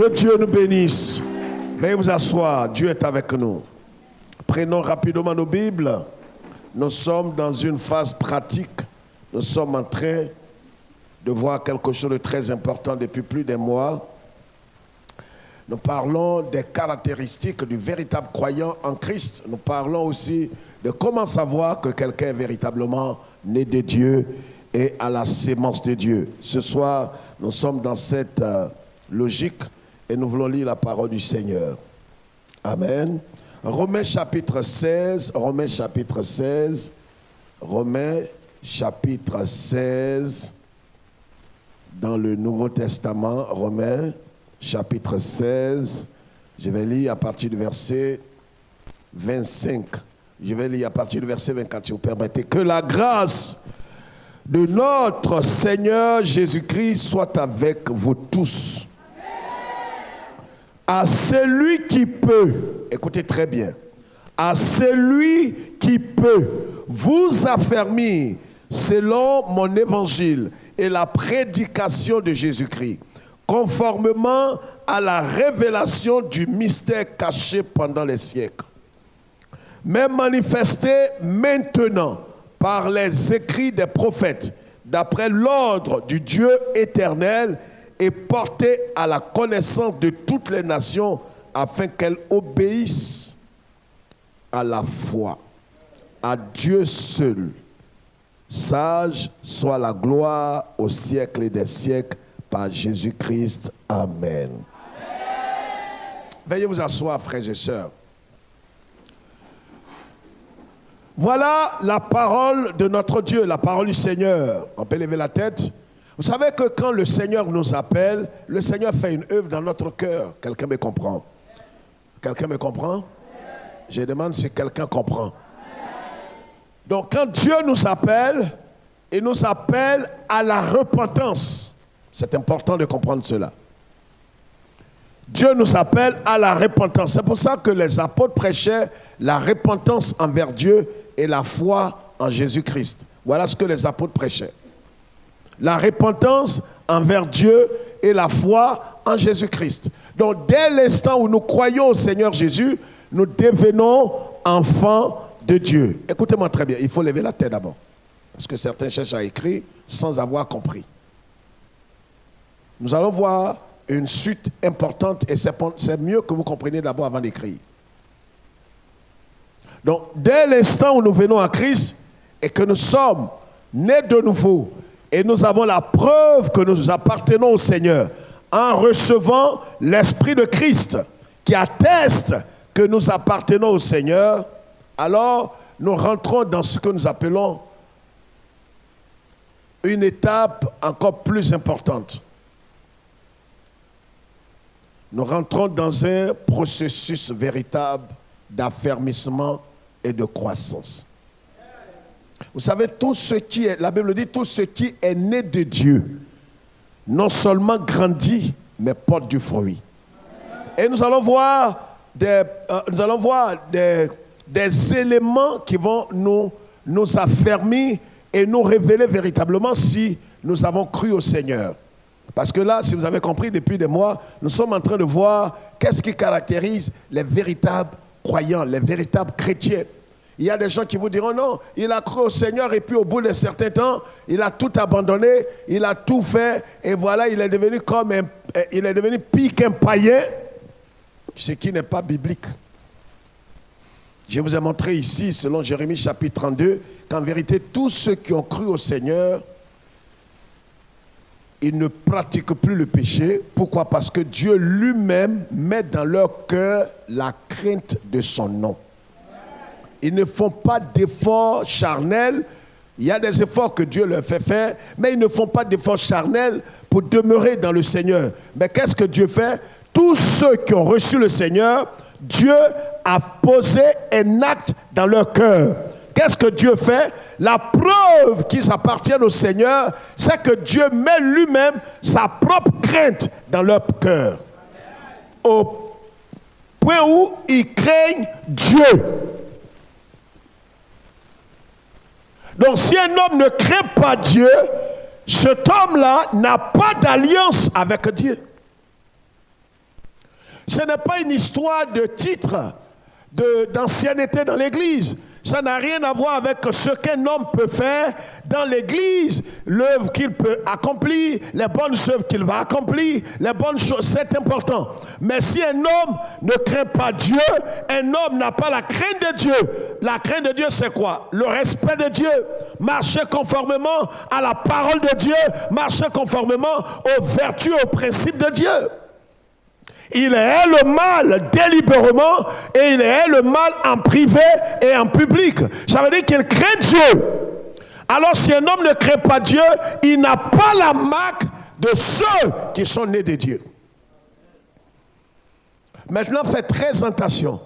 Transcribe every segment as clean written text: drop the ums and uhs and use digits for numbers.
Que Dieu nous bénisse. Veuillez vous asseoir, Dieu est avec nous. Prenons rapidement nos Bibles. Nous sommes dans une phase pratique. Nous sommes en train de voir quelque chose de très important depuis plus d'un mois. Nous parlons des caractéristiques du véritable croyant en Christ. Nous parlons aussi de comment savoir que quelqu'un est véritablement né de Dieu et à la sémence de Dieu. Ce soir, nous sommes dans cette logique et nous voulons lire la parole du Seigneur. Amen. Romains chapitre 16, Romains chapitre 16, Romains chapitre 16, dans le Nouveau Testament, Romains chapitre 16, je vais lire à partir du verset 25. Je vais lire à partir du verset 24, si vous permettez. Que la grâce de notre Seigneur Jésus-Christ soit avec vous tous. À celui qui peut, écoutez très bien, à celui qui peut vous affermir selon mon évangile et la prédication de Jésus-Christ, conformément à la révélation du mystère caché pendant les siècles, mais manifesté maintenant par les écrits des prophètes, d'après l'ordre du Dieu éternel, et porté à la connaissance de toutes les nations, afin qu'elles obéissent à la foi, à Dieu seul. Sage soit la gloire au siècle des siècles, par Jésus-Christ. Amen. Amen. Veuillez vous asseoir, frères et sœurs. Voilà la parole de notre Dieu, la parole du Seigneur. On peut lever la tête. Vous savez que quand le Seigneur nous appelle, le Seigneur fait une œuvre dans notre cœur. Quelqu'un me comprend? Quelqu'un me comprend? Je demande si quelqu'un comprend. Donc quand Dieu nous appelle, il nous appelle à la repentance. C'est important de comprendre cela. Dieu nous appelle à la repentance. C'est pour ça que les apôtres prêchaient la repentance envers Dieu et la foi en Jésus-Christ. Voilà ce que les apôtres prêchaient. La repentance envers Dieu et la foi en Jésus-Christ. Donc, dès l'instant où nous croyons au Seigneur Jésus, nous devenons enfants de Dieu. Écoutez-moi très bien, il faut lever la tête d'abord. Parce que certains cherchent à écrire sans avoir compris. Nous allons voir une suite importante et c'est mieux que vous compreniez d'abord avant d'écrire. Donc, dès l'instant où nous venons à Christ et que nous sommes nés de nouveau et nous avons la preuve que nous appartenons au Seigneur en recevant l'Esprit de Christ qui atteste que nous appartenons au Seigneur, alors nous rentrons dans ce que nous appelons une étape encore plus importante. Nous rentrons dans un processus véritable d'affermissement et de croissance. Vous savez, tout ce qui est, la Bible dit, tout ce qui est né de Dieu, non seulement grandit, mais porte du fruit. Et nous allons voir des éléments qui vont nous affermir et nous révéler véritablement si nous avons cru au Seigneur. Parce que là, si vous avez compris, depuis des mois, nous sommes en train de voir qu'est-ce qui caractérise les véritables croyants, les véritables chrétiens. Il y a des gens qui vous diront non, il a cru au Seigneur et puis au bout d'un certain temps, il a tout abandonné, il a tout fait et voilà, il est devenu pire qu'un païen, ce qui n'est pas biblique. Je vous ai montré ici, selon Jérémie chapitre 32, qu'en vérité, tous ceux qui ont cru au Seigneur, ils ne pratiquent plus le péché. Pourquoi? Parce que Dieu lui-même met dans leur cœur la crainte de son nom. Ils ne font pas d'efforts charnels. Il y a des efforts que Dieu leur fait faire, mais ils ne font pas d'efforts charnels pour demeurer dans le Seigneur. Mais qu'est-ce que Dieu fait? Tous ceux qui ont reçu le Seigneur, Dieu a posé un acte dans leur cœur. Qu'est-ce que Dieu fait? La preuve qu'ils appartiennent au Seigneur, c'est que Dieu met lui-même sa propre crainte dans leur cœur. Au point où ils craignent Dieu. Donc si un homme ne craint pas Dieu, cet homme-là n'a pas d'alliance avec Dieu. Ce n'est pas une histoire de titre, d'ancienneté dans l'église. Ça n'a rien à voir avec ce qu'un homme peut faire dans l'église, l'œuvre qu'il peut accomplir, les bonnes œuvres qu'il va accomplir, les bonnes choses, c'est important. Mais si un homme ne craint pas Dieu, un homme n'a pas la crainte de Dieu. La crainte de Dieu, c'est quoi? Le respect de Dieu. Marcher conformément à la parole de Dieu, marcher conformément aux vertus, aux principes de Dieu. Il hait le mal délibérément et il hait le mal en privé et en public. Ça veut dire qu'il craint Dieu. Alors si un homme ne craint pas Dieu, il n'a pas la marque de ceux qui sont nés de Dieu. Maintenant, faites très attention.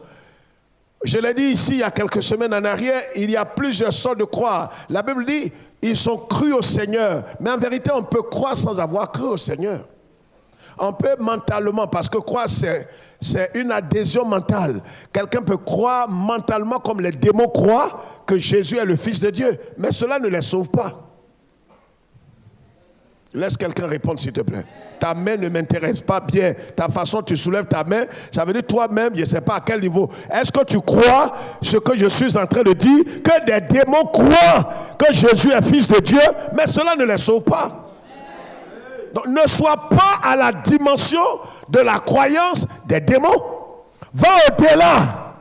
Je l'ai dit ici il y a quelques semaines en arrière, il y a plusieurs sortes de croire. La Bible dit, ils sont crus au Seigneur. Mais en vérité, on peut croire sans avoir cru au Seigneur. On peut mentalement, parce que croire, c'est une adhésion mentale. Quelqu'un peut croire mentalement comme les démons croient que Jésus est le Fils de Dieu. Mais cela ne les sauve pas. Laisse quelqu'un répondre, s'il te plaît. Ta main ne m'intéresse pas bien. Ta façon, tu soulèves ta main, ça veut dire toi-même, je ne sais pas à quel niveau. Est-ce que tu crois ce que je suis en train de dire, que des démons croient que Jésus est Fils de Dieu, mais cela ne les sauve pas. Donc, ne sois pas à la dimension de la croyance des démons. Va au-delà.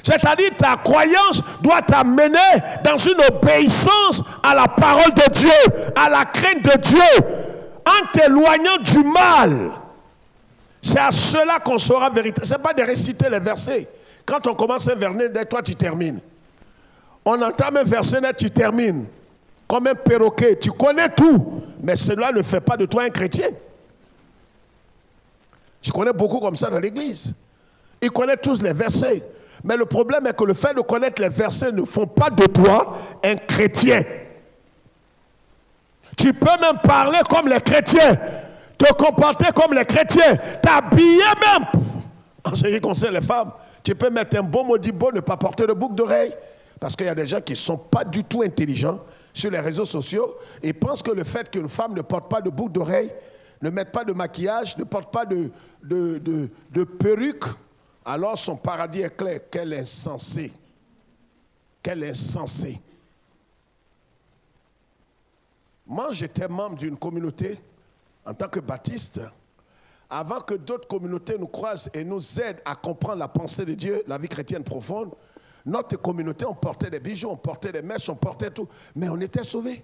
C'est-à-dire ta croyance doit t'amener dans une obéissance à la parole de Dieu, à la crainte de Dieu, en t'éloignant du mal. C'est à cela qu'on sera véritable. Ce n'est pas de réciter les versets. Quand on commence un verset, toi tu termines. On entame un verset, tu termines. Comme un perroquet, tu connais tout, mais cela ne fait pas de toi un chrétien. Je connais beaucoup comme ça dans l'église. Ils connaissent tous les versets. Mais le problème est que le fait de connaître les versets ne font pas de toi un chrétien. Tu peux même parler comme les chrétiens, te comporter comme les chrétiens, t'habiller même. En ce qui concerne les femmes, tu peux mettre un bon modibo, ne pas porter de boucle d'oreille. Parce qu'il y a des gens qui ne sont pas du tout intelligents sur les réseaux sociaux et pensent que le fait qu'une femme ne porte pas de boucle d'oreille, ne mette pas de maquillage, ne porte pas de perruque, alors son paradis est clair. Quel insensé. Quel insensé. Moi, j'étais membre d'une communauté en tant que baptiste. Avant que d'autres communautés nous croisent et nous aident à comprendre la pensée de Dieu, la vie chrétienne profonde, notre communauté, on portait des bijoux, on portait des mèches, on portait tout, mais on était sauvés.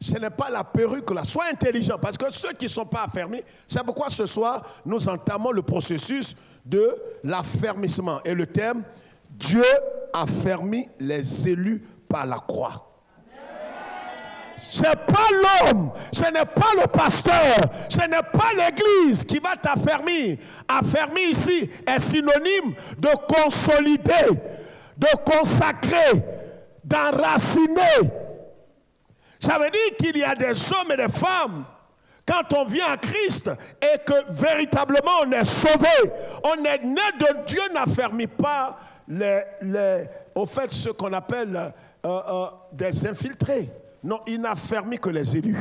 Ce n'est pas la perruque là. Sois intelligent, parce que ceux qui ne sont pas affermis, c'est pourquoi ce soir, nous entamons le processus de l'affermissement. Et le thème, Dieu affermit les élus par la croix. Ce n'est pas l'homme, ce n'est pas le pasteur, ce n'est pas l'église qui va t'affermir. Affermir ici est synonyme de consolider, de consacrer, d'enraciner. Ça veut dire qu'il y a des hommes et des femmes, quand on vient à Christ et que véritablement on est sauvé, on est né de Dieu, n'affermit pas au fait ce qu'on appelle des infiltrés. Non, il n'affermit que les élus.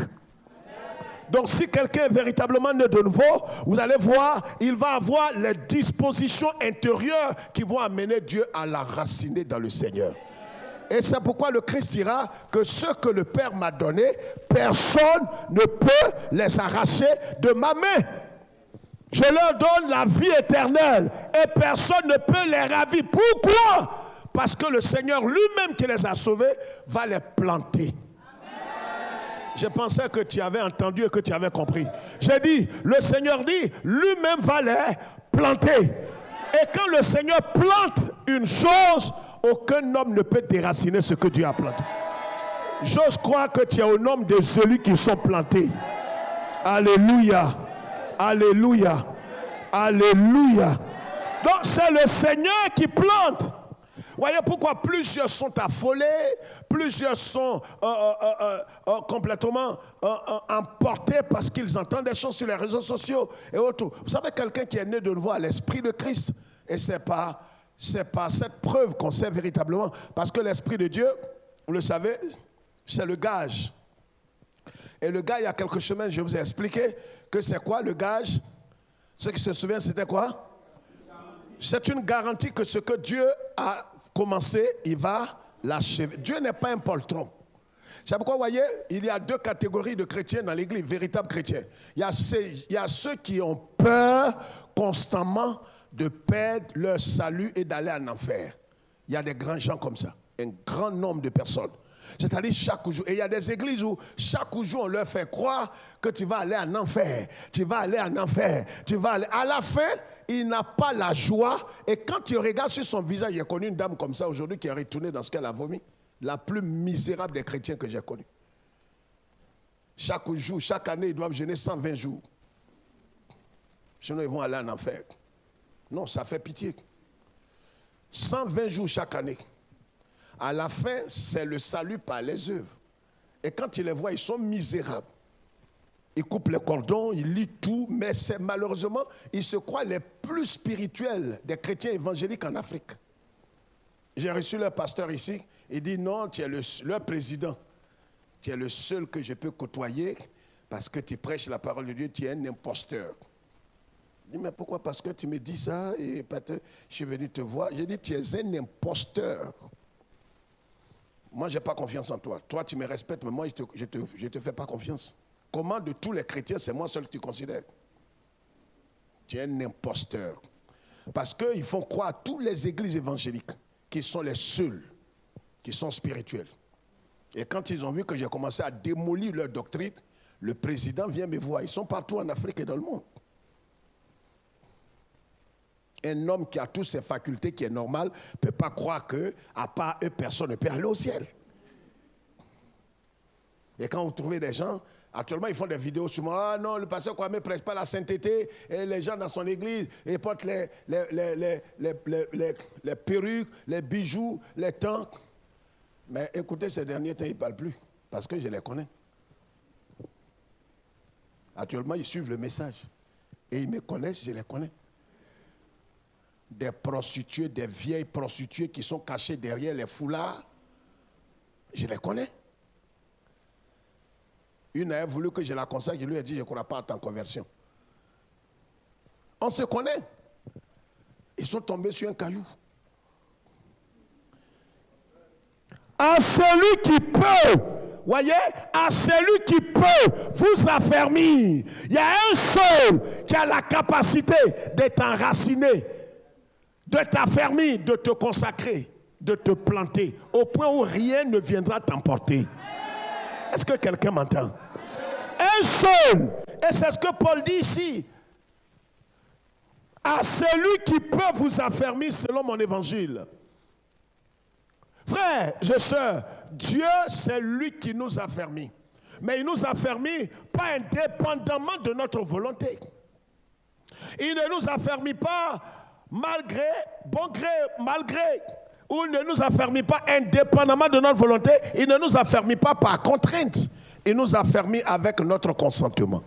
Donc si quelqu'un est véritablement né de nouveau, vous allez voir, il va avoir les dispositions intérieures qui vont amener Dieu à l'enraciner dans le Seigneur. Et c'est pourquoi le Christ dira que ce que le Père m'a donné, personne ne peut les arracher de ma main. Je leur donne la vie éternelle et personne ne peut les ravir. Pourquoi? Parce que le Seigneur lui-même qui les a sauvés va les planter. Je pensais que tu avais entendu et que tu avais compris. J'ai dit, le Seigneur dit, lui-même va les planter. Et quand le Seigneur plante une chose, aucun homme ne peut déraciner ce que Dieu a planté. J'ose croire que tu es au nombre de celui qui sont plantés. Alléluia. Alléluia. Alléluia. Donc c'est le Seigneur qui plante. Voyez pourquoi plusieurs sont affolés, plusieurs sont complètement emportés parce qu'ils entendent des choses sur les réseaux sociaux et autres. Vous savez, quelqu'un qui est né de nouveau à l'Esprit de Christ, et c'est pas cette preuve qu'on sait véritablement, parce que l'Esprit de Dieu, vous le savez, c'est le gage. Et le gage, il y a quelques semaines, je vous ai expliqué que c'est quoi le gage? Ceux qui se souviennent, c'était quoi? C'est une garantie que ce que Dieu a commencé, il va l'achever. Dieu n'est pas un poltron. C'est pourquoi, vous voyez, il y a deux catégories de chrétiens dans l'église, véritables chrétiens. Il y a ceux qui ont peur constamment de perdre leur salut et d'aller en enfer. Il y a des grands gens comme ça, un grand nombre de personnes. C'est-à-dire chaque jour. Et il y a des églises où chaque jour on leur fait croire que tu vas aller en enfer. Tu vas aller en enfer. Tu vas aller. À la fin, il n'a pas la joie. Et quand tu regardes sur son visage, j'ai connu une dame comme ça aujourd'hui qui est retournée dans ce qu'elle a vomi. La plus misérable des chrétiens que j'ai connue. Chaque jour, chaque année, ils doivent jeûner 120 jours. Sinon, ils vont aller en enfer. Non, ça fait pitié. 120 jours chaque année. À la fin, c'est le salut par les œuvres. Et quand ils les voient, ils sont misérables. Ils coupent les cordons, ils lient tout, mais c'est malheureusement, ils se croient les plus spirituels des chrétiens évangéliques en Afrique. J'ai reçu leur pasteur ici, il dit non, tu es leur président. Tu es le seul que je peux côtoyer parce que tu prêches la parole de Dieu, tu es un imposteur. Je dis, mais pourquoi? Parce que tu me dis ça et je suis venu te voir. J'ai dit, tu es un imposteur. Moi, je n'ai pas confiance en toi. Toi, tu me respectes, mais moi, je te fais pas confiance. Comment de tous les chrétiens, c'est moi seul que tu considères? Tu es un imposteur. Parce qu'ils font croire à toutes les églises évangéliques qui sont les seules, qui sont spirituelles. Et quand ils ont vu que j'ai commencé à démolir leur doctrine, le président vient me voir. Ils sont partout en Afrique et dans le monde. Un homme qui a toutes ses facultés, qui est normal, ne peut pas croire qu'à part eux, personne ne peut aller au ciel. Et quand vous trouvez des gens, actuellement ils font des vidéos sur moi, ah non, le pasteur Kwame ne prêche pas la sainteté, et les gens dans son église, ils portent les perruques, les bijoux, les tanks. Mais écoutez, ces derniers temps, ils ne parlent plus, parce que je les connais. Actuellement, ils suivent le message. Et ils me connaissent, je les connais. Des prostituées, des vieilles prostituées qui sont cachées derrière les foulards, je les connais. Une a voulu que je la consacre, je lui ai dit, je ne crois pas à ta conversion. On se connaît. Ils sont tombés sur un caillou. À celui qui peut, voyez, à celui qui peut vous affermir. Il y a un seul qui a la capacité d'être enraciné, de t'affermir, de te consacrer, de te planter, au point où rien ne viendra t'emporter. Est-ce que quelqu'un m'entend? Un seul. Et c'est ce que Paul dit ici. À celui qui peut vous affermir selon mon évangile. Frères et sœurs, Dieu, c'est lui qui nous affermit. Mais il nous affermit pas indépendamment de notre volonté. Il ne nous affermit pas malgré, bon gré, malgré. Ou il ne nous affermit pas indépendamment de notre volonté. Il ne nous affermit pas par contrainte. Il nous affermit avec notre consentement.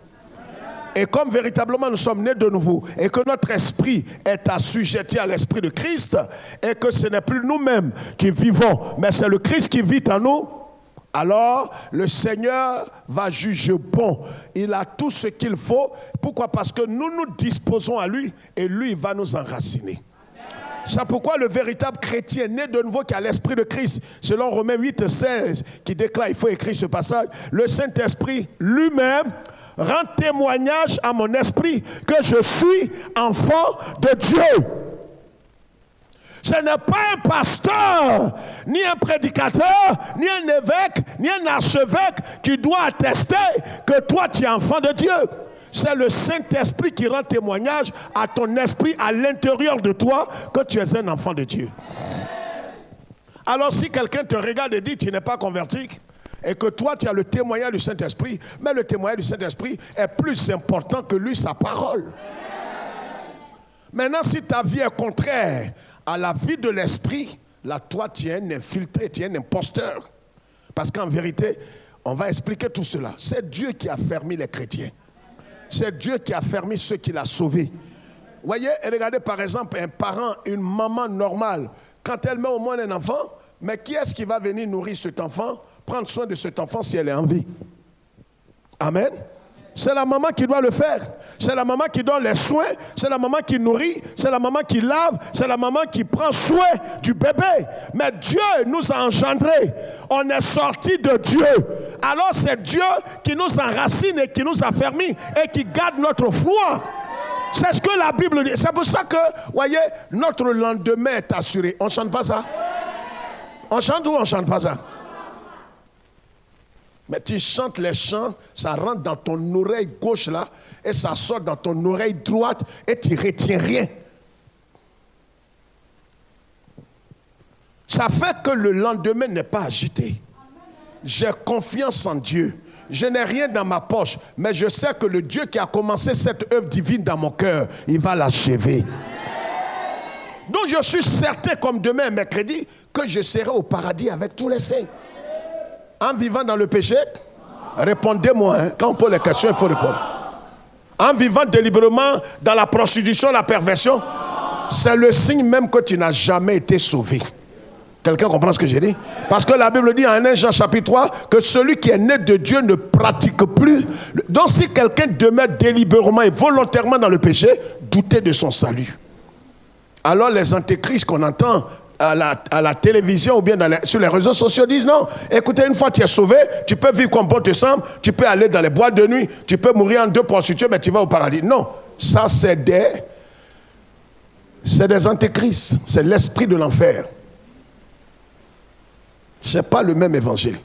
Et comme véritablement nous sommes nés de nouveau et que notre esprit est assujetti à l'esprit de Christ et que ce n'est plus nous-mêmes qui vivons, mais c'est le Christ qui vit en nous, alors le Seigneur va juger bon. Il a tout ce qu'il faut. Pourquoi? Parce que nous nous disposons à lui et lui va nous enraciner. C'est pourquoi le véritable chrétien né de nouveau qui a l'esprit de Christ, selon Romains 8, 16, qui déclare, il faut écrire ce passage, le Saint-Esprit lui-même rend témoignage à mon esprit que je suis enfant de Dieu. Ce n'est pas un pasteur, ni un prédicateur, ni un évêque, ni un archevêque qui doit attester que toi tu es enfant de Dieu. C'est le Saint-Esprit qui rend témoignage à ton esprit, à l'intérieur de toi, que tu es un enfant de Dieu. Alors si quelqu'un te regarde et dit tu n'es pas converti, et que toi tu as le témoignage du Saint-Esprit, mais le témoignage du Saint-Esprit est plus important que lui, sa parole. Maintenant, si ta vie est contraire à la vie de l'Esprit, là toi tu es un infiltré, tu es un imposteur. Parce qu'en vérité, on va expliquer tout cela. C'est Dieu qui a fermé les chrétiens. C'est Dieu qui a fermé ceux qu'il a sauvés. Voyez, regardez par exemple un parent, une maman normale, quand elle met au monde un enfant, mais qui est-ce qui va venir nourrir cet enfant, prendre soin de cet enfant si elle est en vie? Amen. C'est la maman qui doit le faire. C'est la maman qui donne les soins. C'est la maman qui nourrit. C'est la maman qui lave. C'est la maman qui prend soin du bébé. Mais Dieu nous a engendrés. On est sortis de Dieu. Alors c'est Dieu qui nous enracine et qui nous affermit et qui garde notre foi. C'est ce que la Bible dit. C'est pour ça que, voyez, notre lendemain est assuré. On ne chante pas ça? On chante ou on ne chante pas ça? Mais tu chantes les chants, ça rentre dans ton oreille gauche là, et ça sort dans ton oreille droite, et tu ne retiens rien. Ça fait que le lendemain n'est pas agité. J'ai confiance en Dieu. Je n'ai rien dans ma poche, mais je sais que le Dieu qui a commencé cette œuvre divine dans mon cœur, il va l'achever. Donc je suis certain, comme demain, mercredi, que je serai au paradis avec tous les saints. En vivant dans le péché, répondez-moi, hein. Quand on pose les questions, il faut répondre. En vivant délibérément dans la prostitution, la perversion, c'est le signe même que tu n'as jamais été sauvé. Quelqu'un comprend ce que j'ai dit? Parce que la Bible dit en 1 Jean chapitre 3 que celui qui est né de Dieu ne pratique plus. Donc si quelqu'un demeure délibérément et volontairement dans le péché, doutez de son salut. Alors les antéchrists qu'on entend à la télévision ou bien sur les réseaux sociaux disent non, écoutez, une fois tu es sauvé, tu peux vivre comme bon te semble, tu peux aller dans les boîtes de nuit, tu peux mourir en 2 prostituées, mais tu vas au paradis. Non, ça c'est des antéchrists, c'est l'esprit de l'enfer. Ce n'est pas le même évangile.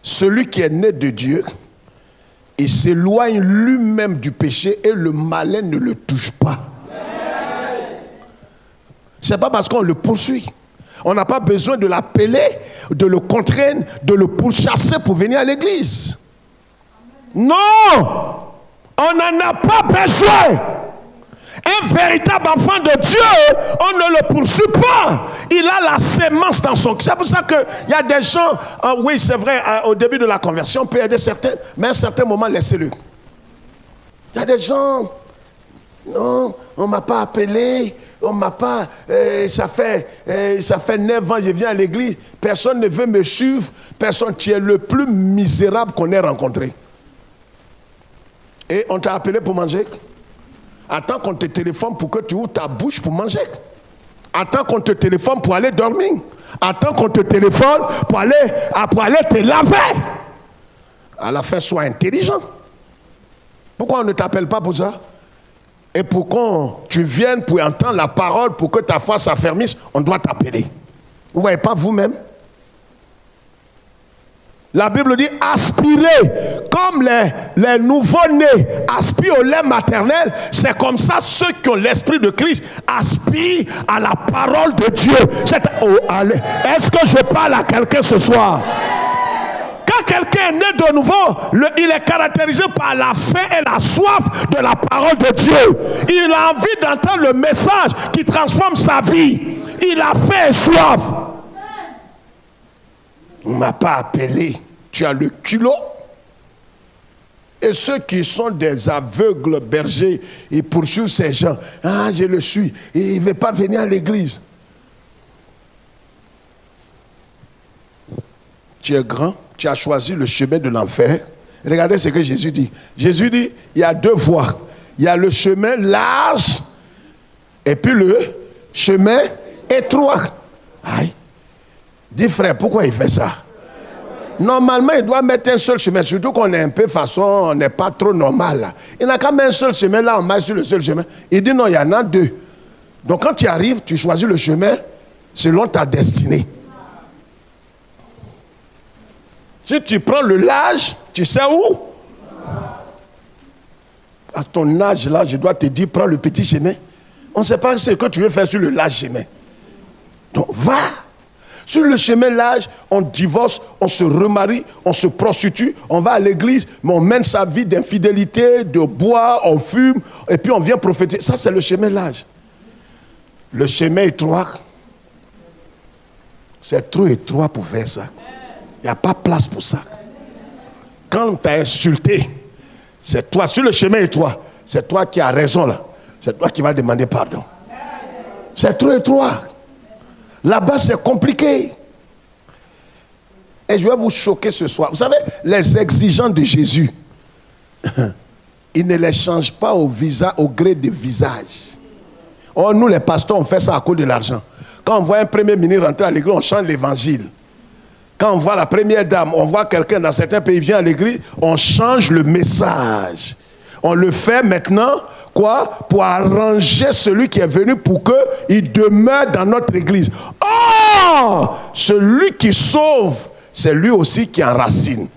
Celui qui est né de Dieu, il s'éloigne lui-même du péché et le malin ne le touche pas. Ce n'est pas parce qu'on le poursuit. On n'a pas besoin de l'appeler, de le contraindre, de le pourchasser pour venir à l'église. Non! On n'en a pas besoin. Un véritable enfant de Dieu, on ne le poursuit pas. Il a la sémence dans son cœur. C'est pour ça qu'il y a des gens, oui c'est vrai, au début de la conversion, on peut aider certains, mais à un certain moment, laissez-le. Il y a des gens, non, on ne m'a pas appelé. On m'a pas, ça fait 9 ans que je viens à l'église, personne ne veut me suivre, personne, tu es le plus misérable qu'on ait rencontré. Et on t'a appelé pour manger. Attends qu'on te téléphone pour que tu ouvres ta bouche pour manger. Attends qu'on te téléphone pour aller dormir. Attends qu'on te téléphone pour aller te laver. À la fin, sois intelligent. Pourquoi on ne t'appelle pas pour ça? Et pour que tu viennes pour entendre la parole, pour que ta foi s'affermisse, on doit t'appeler. Vous ne voyez pas vous-même? La Bible dit aspirer, comme les nouveau-nés aspirent au lait maternel, c'est comme ça ceux qui ont l'esprit de Christ aspirent à la parole de Dieu. Est-ce que je parle à quelqu'un ce soir? Quand quelqu'un est né de nouveau, il est caractérisé par la faim et la soif de la parole de Dieu. Il a envie d'entendre le message qui transforme sa vie. Il a faim et soif. On ne m'a pas appelé. Tu as le culot. Et ceux qui sont des aveugles bergers, ils poursuivent ces gens. Ah, je le suis. Et il ne veut pas venir à l'église. Tu es grand. Tu as choisi le chemin de l'enfer. Regardez ce que Jésus dit. Jésus dit, il y a 2 voies. Il y a le chemin large et puis le chemin étroit. Aïe. Dis frère, pourquoi il fait ça? Normalement, il doit mettre un seul chemin. Surtout qu'on est un peu façon, on n'est pas trop normal là. Il n'a qu'à mettre un seul chemin là, on marche sur le seul chemin. Il dit non, il y en a 2. Donc quand tu arrives, tu choisis le chemin selon ta destinée. Si tu prends le large, tu sais où? À ton âge là, je dois te dire, prends le petit chemin. On ne sait pas ce que tu veux faire sur le large chemin. Donc va. Sur le chemin large, on divorce, on se remarie, on se prostitue, on va à l'église, mais on mène sa vie d'infidélité, de boire, on fume, et puis on vient prophétiser. Ça, c'est le chemin large. Le chemin étroit, c'est trop étroit pour faire ça. Il n'y a pas place pour ça. Quand on t'a insulté, c'est toi, sur le chemin étroit, c'est toi qui as raison là. C'est toi qui vas demander pardon. C'est trop étroit. Là-bas, c'est compliqué. Et je vais vous choquer ce soir. Vous savez, les exigences de Jésus, ils ne les changent pas au gré de visage. Or, nous les pasteurs, on fait ça à cause de l'argent. Quand on voit un premier ministre rentrer à l'église, on chante l'évangile. Quand on voit la première dame, on voit quelqu'un dans certains pays vient à l'église, on change le message. On le fait maintenant, quoi? Pour arranger celui qui est venu pour qu'il demeure dans notre église. Or, celui qui sauve, c'est lui aussi qui enracine.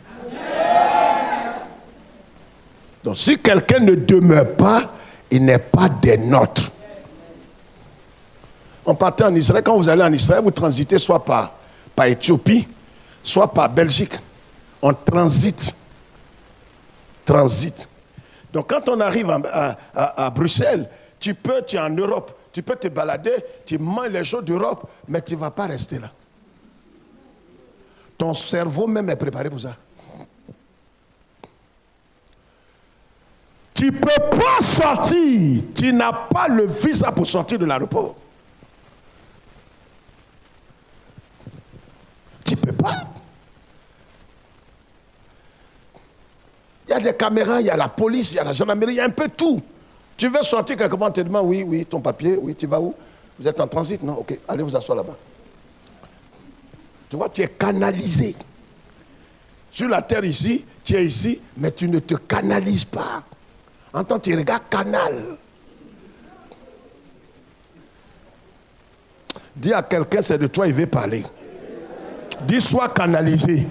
Donc, si quelqu'un ne demeure pas, il n'est pas des nôtres. On partait en Israël. Quand vous allez en Israël, vous transitez soit par Éthiopie, soit par Belgique. On transite. Donc quand on arrive à Bruxelles, tu es en Europe, tu peux te balader, tu manges les choses d'Europe, mais tu ne vas pas rester là. Ton cerveau même est préparé pour ça. Tu ne peux pas sortir, tu n'as pas le visa pour sortir de l'aéroport. Tu ne peux pas. Il y a des caméras, il y a la police, il y a la gendarmerie, il y a un peu tout. Tu veux sortir quelque part, on te demande, oui, ton papier, oui, tu vas où? Vous êtes en transit? Non, ok, allez vous asseoir là-bas. Tu vois, tu es canalisé. Sur la terre ici, tu es ici, mais tu ne te canalises pas. En tant que tu regardes canal. Dis à quelqu'un, c'est de toi, il veut parler. Dis, sois canalisé.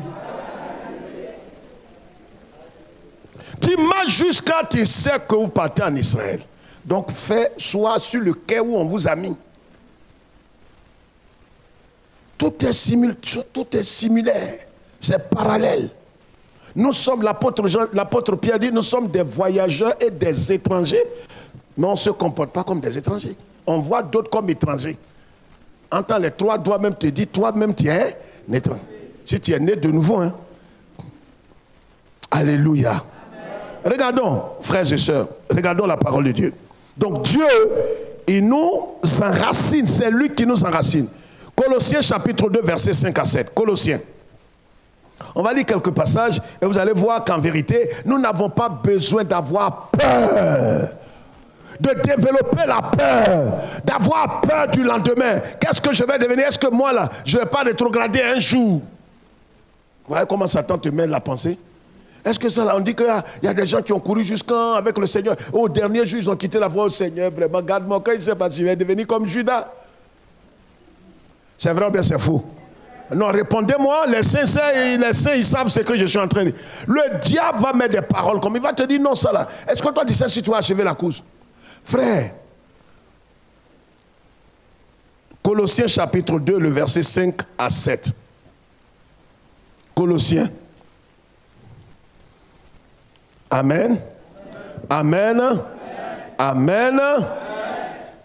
Tu marches jusqu'à tu sais que vous partez en Israël. Donc, sois sur le quai où on vous a mis. Tout est similaire. C'est parallèle. Nous sommes, l'apôtre Pierre dit, nous sommes des voyageurs et des étrangers. Mais on ne se comporte pas comme des étrangers. On voit d'autres comme étrangers. Entends les trois, toi-même te dis, toi-même tu es étranger. Si tu es né de nouveau, hein. Alléluia. Amen. Regardons, frères et sœurs, regardons la parole de Dieu. Donc Dieu, il nous enracine, c'est lui qui nous enracine. Colossiens chapitre 2, versets 5 à 7. Colossiens. On va lire quelques passages et vous allez voir qu'en vérité, nous n'avons pas besoin d'avoir peur. De développer la peur, d'avoir peur du lendemain. Qu'est-ce que je vais devenir? Est-ce que moi là, je ne vais pas rétrograder un jour? Vous voyez comment Satan te mêle la pensée? Est-ce que ça là, on dit qu'il y a des gens qui ont couru jusqu'avec le Seigneur. Au dernier jour, ils ont quitté la voie au Seigneur. Vraiment, garde-moi, quand il ne sait pas si je vais devenir comme Judas. C'est vrai ou bien c'est faux? Non, répondez-moi, les saints, ils savent ce que je suis en train de dire. Le diable va mettre des paroles comme il va te dire non, ça là. Est-ce que toi tu sais si tu vas achever la course? Frère, Colossiens chapitre 2, le verset 5 à 7. Colossiens. Amen. Amen. Amen.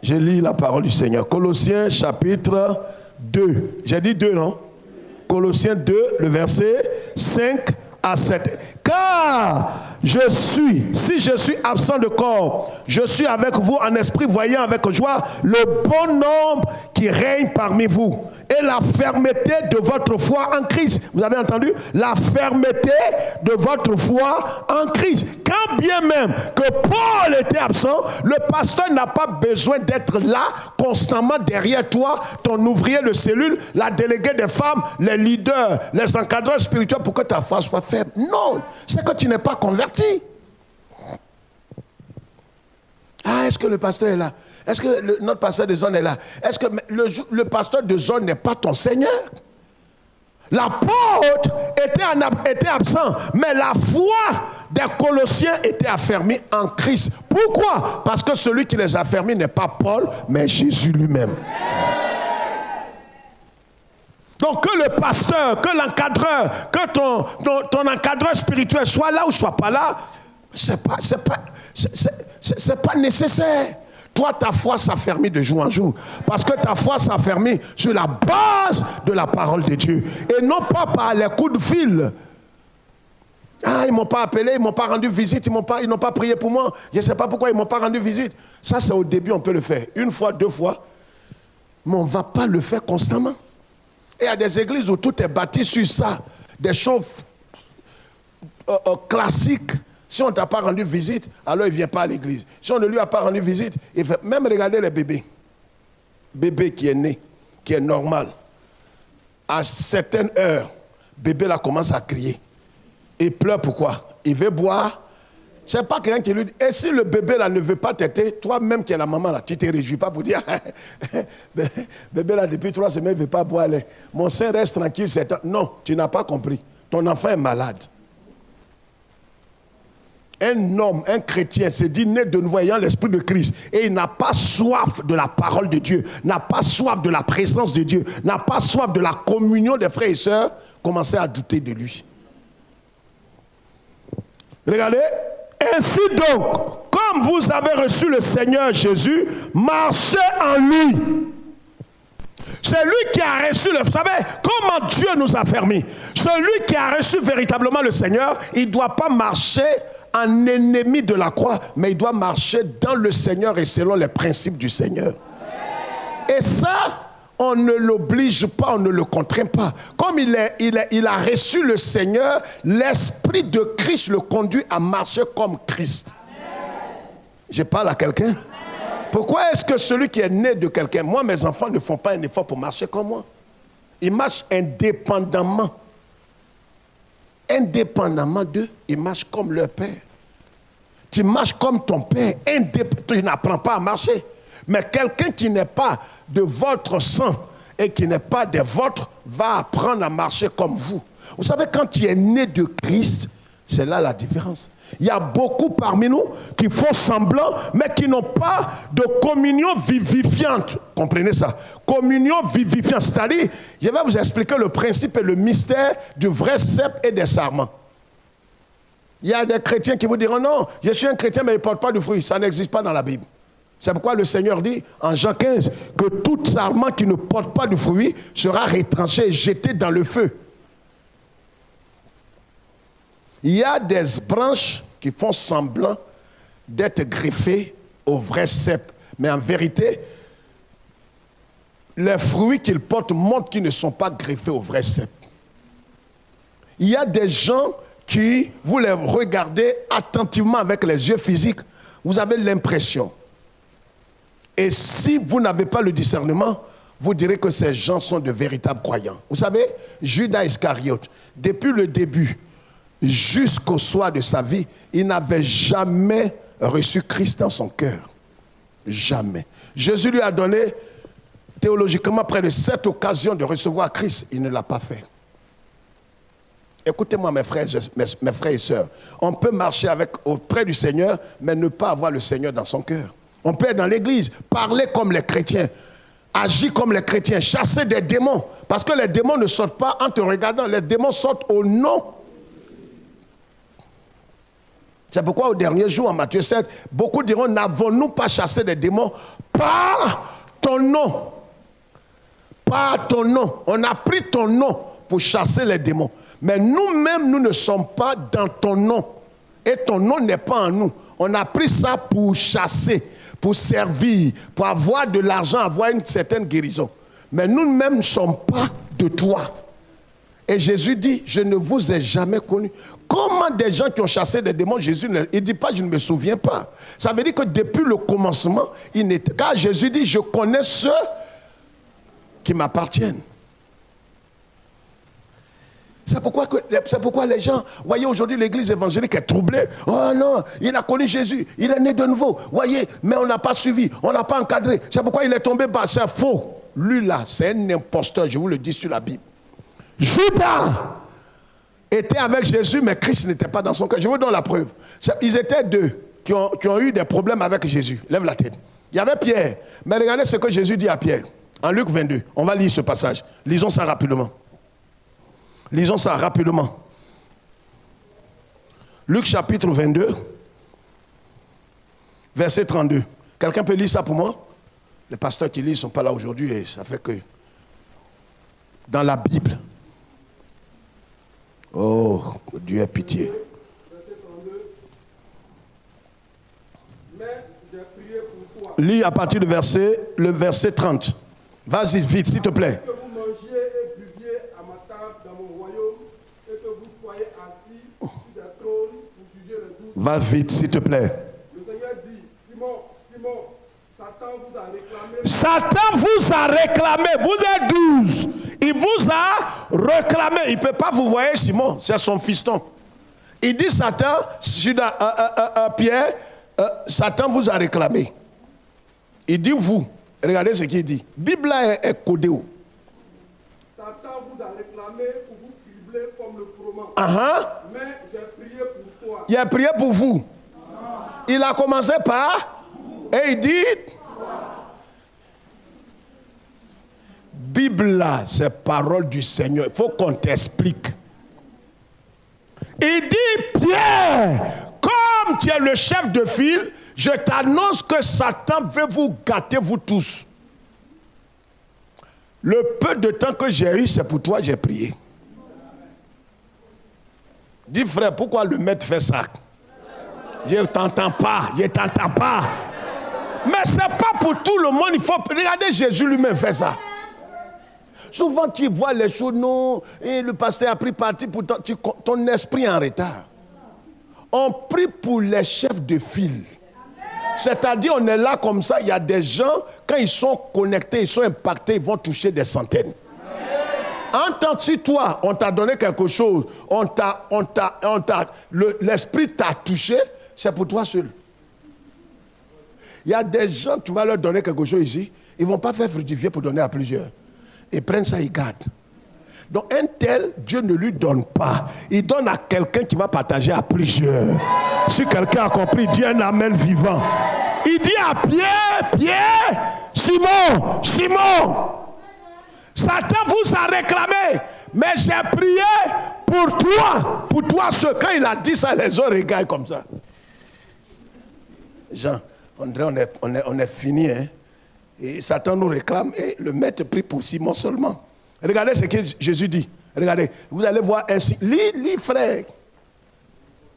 Je lis la parole du Seigneur. Colossiens chapitre 2. J'ai dit 2, non? Colossiens 2, le verset 5 à 7. Car si je suis absent de corps, je suis avec vous en esprit, voyant avec joie le bon nombre qui règne parmi vous et la fermeté de votre foi en Christ. Vous avez entendu? La fermeté de votre foi en Christ. Quand bien même que Paul était absent, le pasteur n'a pas besoin d'être là constamment derrière toi, ton ouvrier de cellule, la déléguée des femmes, les leaders, les encadreurs spirituels pour que ta foi soit faible. Non, c'est que tu n'es pas converti. Ah, est-ce que le pasteur est là? Est-ce que notre pasteur de zone est là? Est-ce que le pasteur de zone n'est pas ton Seigneur? L'apôtre était absent, mais la foi des Colossiens était affermie en Christ. Pourquoi? Parce que celui qui les a affermis n'est pas Paul, mais Jésus lui-même. Donc que le pasteur, que l'encadreur, que ton encadreur spirituel soit là ou soit pas là, c'est pas nécessaire. Toi, ta foi s'affermit de jour en jour. Parce que ta foi s'affermit sur la base de la parole de Dieu. Et non pas par les coups de fil. Ah, ils ne m'ont pas appelé, ils ne m'ont pas rendu visite, ils n'ont pas prié pour moi. Je ne sais pas pourquoi ils ne m'ont pas rendu visite. Ça, c'est au début, on peut le faire. Une fois, deux fois. Mais on ne va pas le faire constamment. Et il y a des églises où tout est bâti sur ça. Des choses classiques. Si on ne t'a pas rendu visite, alors il ne vient pas à l'église. Si on ne lui a pas rendu visite, il fait... Même regardez les bébés. Bébé qui est né, qui est normal. À certaines heures, bébé là commence à crier. Il pleure pourquoi? Il veut boire. Ce n'est pas quelqu'un qui lui dit, et si le bébé là ne veut pas t'aider, toi-même qui es la maman là, tu ne te réjouis pas pour dire, bébé là depuis 3 semaines ne veut pas boire lait. Mon sein reste tranquille. Non, tu n'as pas compris. Ton enfant est malade. Un homme, un chrétien, se dit né de nouveau ayant l'esprit de Christ et il n'a pas soif de la parole de Dieu, n'a pas soif de la présence de Dieu, n'a pas soif de la communion des frères et sœurs, commencez à douter de lui. Regardez, ainsi donc, comme vous avez reçu le Seigneur Jésus, marchez en lui. C'est lui qui a reçu le... Vous savez, comment Dieu nous a permis. Celui qui a reçu véritablement le Seigneur, il ne doit pas marcher en ennemi de la croix, mais il doit marcher dans le Seigneur et selon les principes du Seigneur. Et ça, on ne l'oblige pas, on ne le contraint pas. Comme il a reçu le Seigneur, l'Esprit de Christ le conduit à marcher comme Christ. Je parle à quelqu'un. Pourquoi est-ce que celui qui est né de quelqu'un, moi mes enfants ne font pas un effort pour marcher comme moi? Ils marchent indépendamment. Indépendamment d'eux, ils marchent comme leur père. Tu marches comme ton père, tu n'apprends pas à marcher. Mais quelqu'un qui n'est pas de votre sang et qui n'est pas des vôtres va apprendre à marcher comme vous. Vous savez, quand tu es né de Christ, c'est là la différence. Il y a beaucoup parmi nous qui font semblant, mais qui n'ont pas de communion vivifiante. Comprenez ça? Communion vivifiante. C'est-à-dire, je vais vous expliquer le principe et le mystère du vrai cep et des sarments. Il y a des chrétiens qui vous diront, non, je suis un chrétien, mais il ne porte pas de fruits. Ça n'existe pas dans la Bible. C'est pourquoi le Seigneur dit, en Jean 15, que tout sarment qui ne porte pas de fruits sera retranché et jeté dans le feu. Il y a des branches qui font semblant d'être greffées au vrai cep. Mais en vérité, les fruits qu'ils portent montrent qu'ils ne sont pas greffés au vrai cep. Il y a des gens qui, vous les regardez attentivement avec les yeux physiques, vous avez l'impression. Et si vous n'avez pas le discernement, vous direz que ces gens sont de véritables croyants. Vous savez, Judas Iscariote, depuis le début, jusqu'au soir de sa vie, il n'avait jamais reçu Christ dans son cœur. Jamais. Jésus lui a donné théologiquement près de 7 occasions de recevoir Christ. Il ne l'a pas fait. Écoutez-moi mes frères et sœurs. On peut marcher auprès du Seigneur, mais ne pas avoir le Seigneur dans son cœur. On peut être dans l'église, parler comme les chrétiens, agir comme les chrétiens, chasser des démons. Parce que les démons ne sortent pas en te regardant. Les démons sortent au nom. C'est pourquoi au dernier jour, en Matthieu 7, beaucoup diront, n'avons-nous pas chassé des démons par ton nom? Par ton nom. On a pris ton nom pour chasser les démons. Mais nous-mêmes, nous ne sommes pas dans ton nom. Et ton nom n'est pas en nous. On a pris ça pour chasser, pour servir, pour avoir de l'argent, avoir une certaine guérison. Mais nous-mêmes ne sommes pas de toi. Et Jésus dit, je ne vous ai jamais connu. Comment des gens qui ont chassé des démons, Jésus ne dit pas, je ne me souviens pas. Ça veut dire que depuis le commencement, car Jésus dit, je connais ceux qui m'appartiennent. C'est pourquoi les gens, voyez aujourd'hui l'église évangélique est troublée. Oh non, il a connu Jésus, il est né de nouveau. Voyez, mais on n'a pas suivi, on n'a pas encadré. C'est pourquoi il est tombé bas, c'est faux. Lui là, c'est un imposteur, je vous le dis sur la Bible. Judas était avec Jésus, mais Christ n'était pas dans son cœur. Je vous donne la preuve. Ils étaient deux qui ont eu des problèmes avec Jésus. Lève la tête. Il y avait Pierre. Mais regardez ce que Jésus dit à Pierre. En Luc 22. On va lire ce passage. Lisons ça rapidement. Lisons ça rapidement. Luc chapitre 22, verset 32. Quelqu'un peut lire ça pour moi? Les pasteurs qui lisent ne sont pas là aujourd'hui et ça fait que... Dans la Bible. Oh, Dieu ait pitié. Verset 32. Mais j'ai prié pour toi. Lis à partir du le verset 30. Vas-y vite, s'il te plaît. Que vous mangiez et buviez à ma table dans mon royaume et que vous soyez assis sur des trônes pour juger les douze Va vite, s'il te plaît. Le Seigneur dit, Simon, Simon, Satan vous a réclamé. Satan vous a réclamé. Vous êtes 12. Il vous a réclamé. Il ne peut pas vous voir, Simon. C'est son fiston. Il dit Satan, Pierre, Satan vous a réclamé. Il dit vous. Regardez ce qu'il dit. Bible est codée. Satan vous a réclamé pour vous cribler comme le froment. Mais j'ai prié pour toi. Il a prié pour vous. Il a commencé par et il dit Bible là, c'est parole du Seigneur. Il faut qu'on t'explique. Il dit Pierre, comme tu es le chef de file, je t'annonce que Satan veut vous gâter vous tous. Le peu de temps que j'ai eu, c'est pour toi j'ai prié. Dis frère, pourquoi le maître fait ça? Je ne t'entends pas, je ne t'entends pas. Mais ce n'est pas pour tout le monde, il faut regarder Jésus lui-même fait ça. Souvent tu vois les choses, non, et le pasteur a pris parti pour ton esprit en retard. On prie pour les chefs de file. C'est-à-dire, on est là comme ça, il y a des gens, quand ils sont connectés, ils sont impactés, ils vont toucher des centaines. En tant que toi, on t'a donné quelque chose, l'esprit t'a touché, c'est pour toi seul. Il y a des gens, tu vas leur donner quelque chose ici, ils ne vont pas faire fructifier pour donner à plusieurs. Ils prennent ça, ils gardent. Donc un tel, Dieu ne lui donne pas. Il donne à quelqu'un qui va partager à plusieurs. Si quelqu'un a compris, dis un amen vivant. Il dit à Pierre, Pierre, Simon, Simon, Satan vous a réclamé, mais j'ai prié pour toi seul. Quand il a dit ça, les autres regardent comme ça. Jean, on est fini, hein? Et Satan nous réclame et le maître prie pour Simon seulement. Regardez ce que Jésus dit. Regardez, vous allez voir ainsi. Lis, frère.